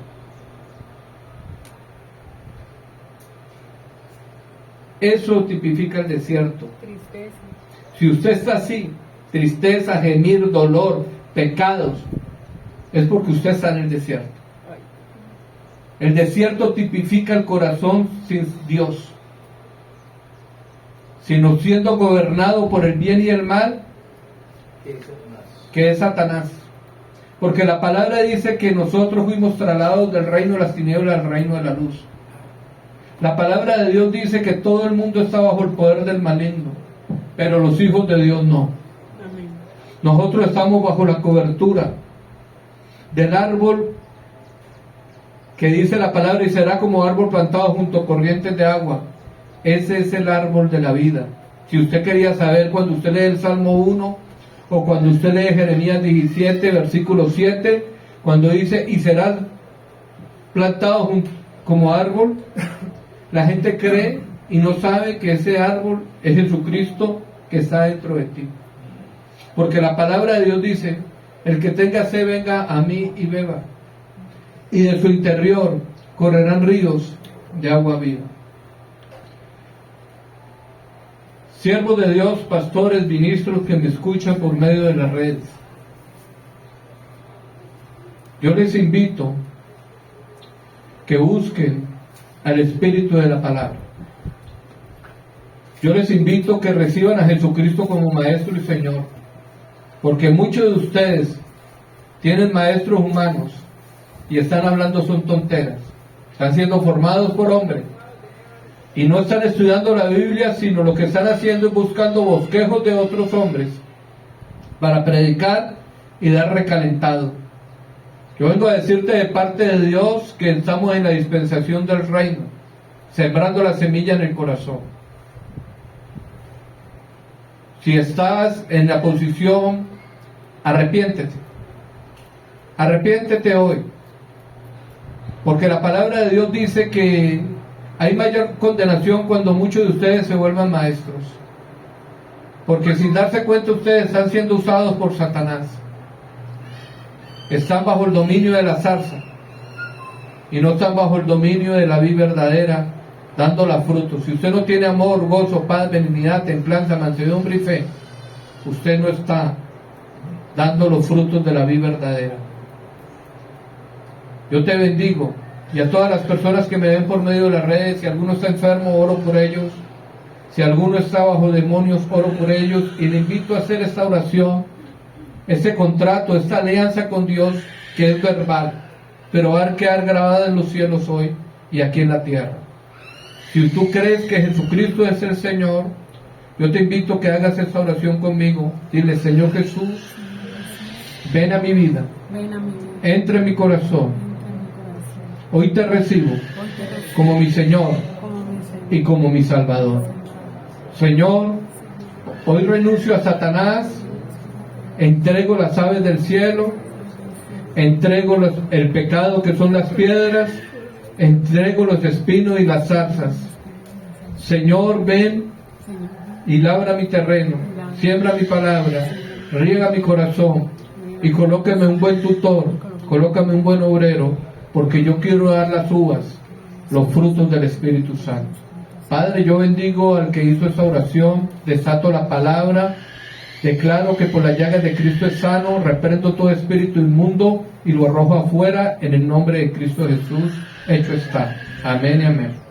Eso tipifica el desierto. Tristeza. Si usted está así, tristeza, gemir, dolor, pecados, es porque usted está en el desierto. El desierto tipifica el corazón sin Dios, sino siendo gobernado por el bien y el mal, que es Satanás. Porque la palabra dice que nosotros fuimos trasladados del reino de las tinieblas al reino de la luz. La palabra de Dios dice que todo el mundo está bajo el poder del maligno, pero los hijos de Dios no. Amén. Nosotros estamos bajo la cobertura del árbol que dice la palabra: y será como árbol plantado junto a corrientes de agua. Ese es el árbol de la vida. Si usted quería saber, cuando usted lee el Salmo 1 o cuando usted lee Jeremías 17, versículo 7, cuando dice: y serás plantado como árbol, la gente cree y no sabe que ese árbol es Jesucristo que está dentro de ti. Porque la palabra de Dios dice: el que tenga sed, venga a mí y beba, y de su interior correrán ríos de agua viva. Siervos de Dios, pastores, ministros que me escuchan por medio de las redes, yo les invito que busquen al Espíritu de la palabra. Yo les invito que reciban a Jesucristo como Maestro y Señor, porque muchos de ustedes tienen maestros humanos y están hablando son tonteras, están siendo formados por hombres y no están estudiando la Biblia, sino lo que están haciendo es buscando bosquejos de otros hombres para predicar y dar recalentado. Yo vengo a decirte de parte de Dios que estamos en la dispensación del reino, sembrando la semilla en el corazón. Si estás en la posición, arrepiéntete. Arrepiéntete hoy. Porque la palabra de Dios dice que hay mayor condenación cuando muchos de ustedes se vuelvan maestros. Porque sin darse cuenta ustedes están siendo usados por Satanás. Están bajo el dominio de la zarza y no están bajo el dominio de la vida verdadera, dando la frutos. Si usted no tiene amor, gozo, paz, benignidad, templanza, mansedumbre y fe, usted no está dando los frutos de la vida verdadera. Yo te bendigo, y a todas las personas que me ven por medio de las redes. Si alguno está enfermo, oro por ellos. Si alguno está bajo demonios, oro por ellos, y le invito a hacer esta oración, este contrato, esta alianza con Dios, que es verbal, pero va a quedar grabada en los cielos hoy y aquí en la tierra. Si tú crees que Jesucristo es el Señor, yo te invito a que hagas esta oración conmigo. Dile: Señor Jesús, ven a mi vida, entra en mi corazón, hoy te recibo como mi Señor y como mi Salvador. Señor, hoy renuncio a Satanás, entrego las aves del cielo, entrego el pecado que son las piedras, entrego los espinos y las zarzas. Señor, ven y labra mi terreno, siembra mi palabra, riega mi corazón y colócame un buen tutor, colócame un buen obrero, porque yo quiero dar las uvas, los frutos del Espíritu Santo. Padre, yo bendigo al que hizo esta oración, desato la palabra Declaro que por las llagas de Cristo es sano, reprendo todo espíritu inmundo y lo arrojo afuera en el nombre de Cristo Jesús. Hecho está. Amén y amén.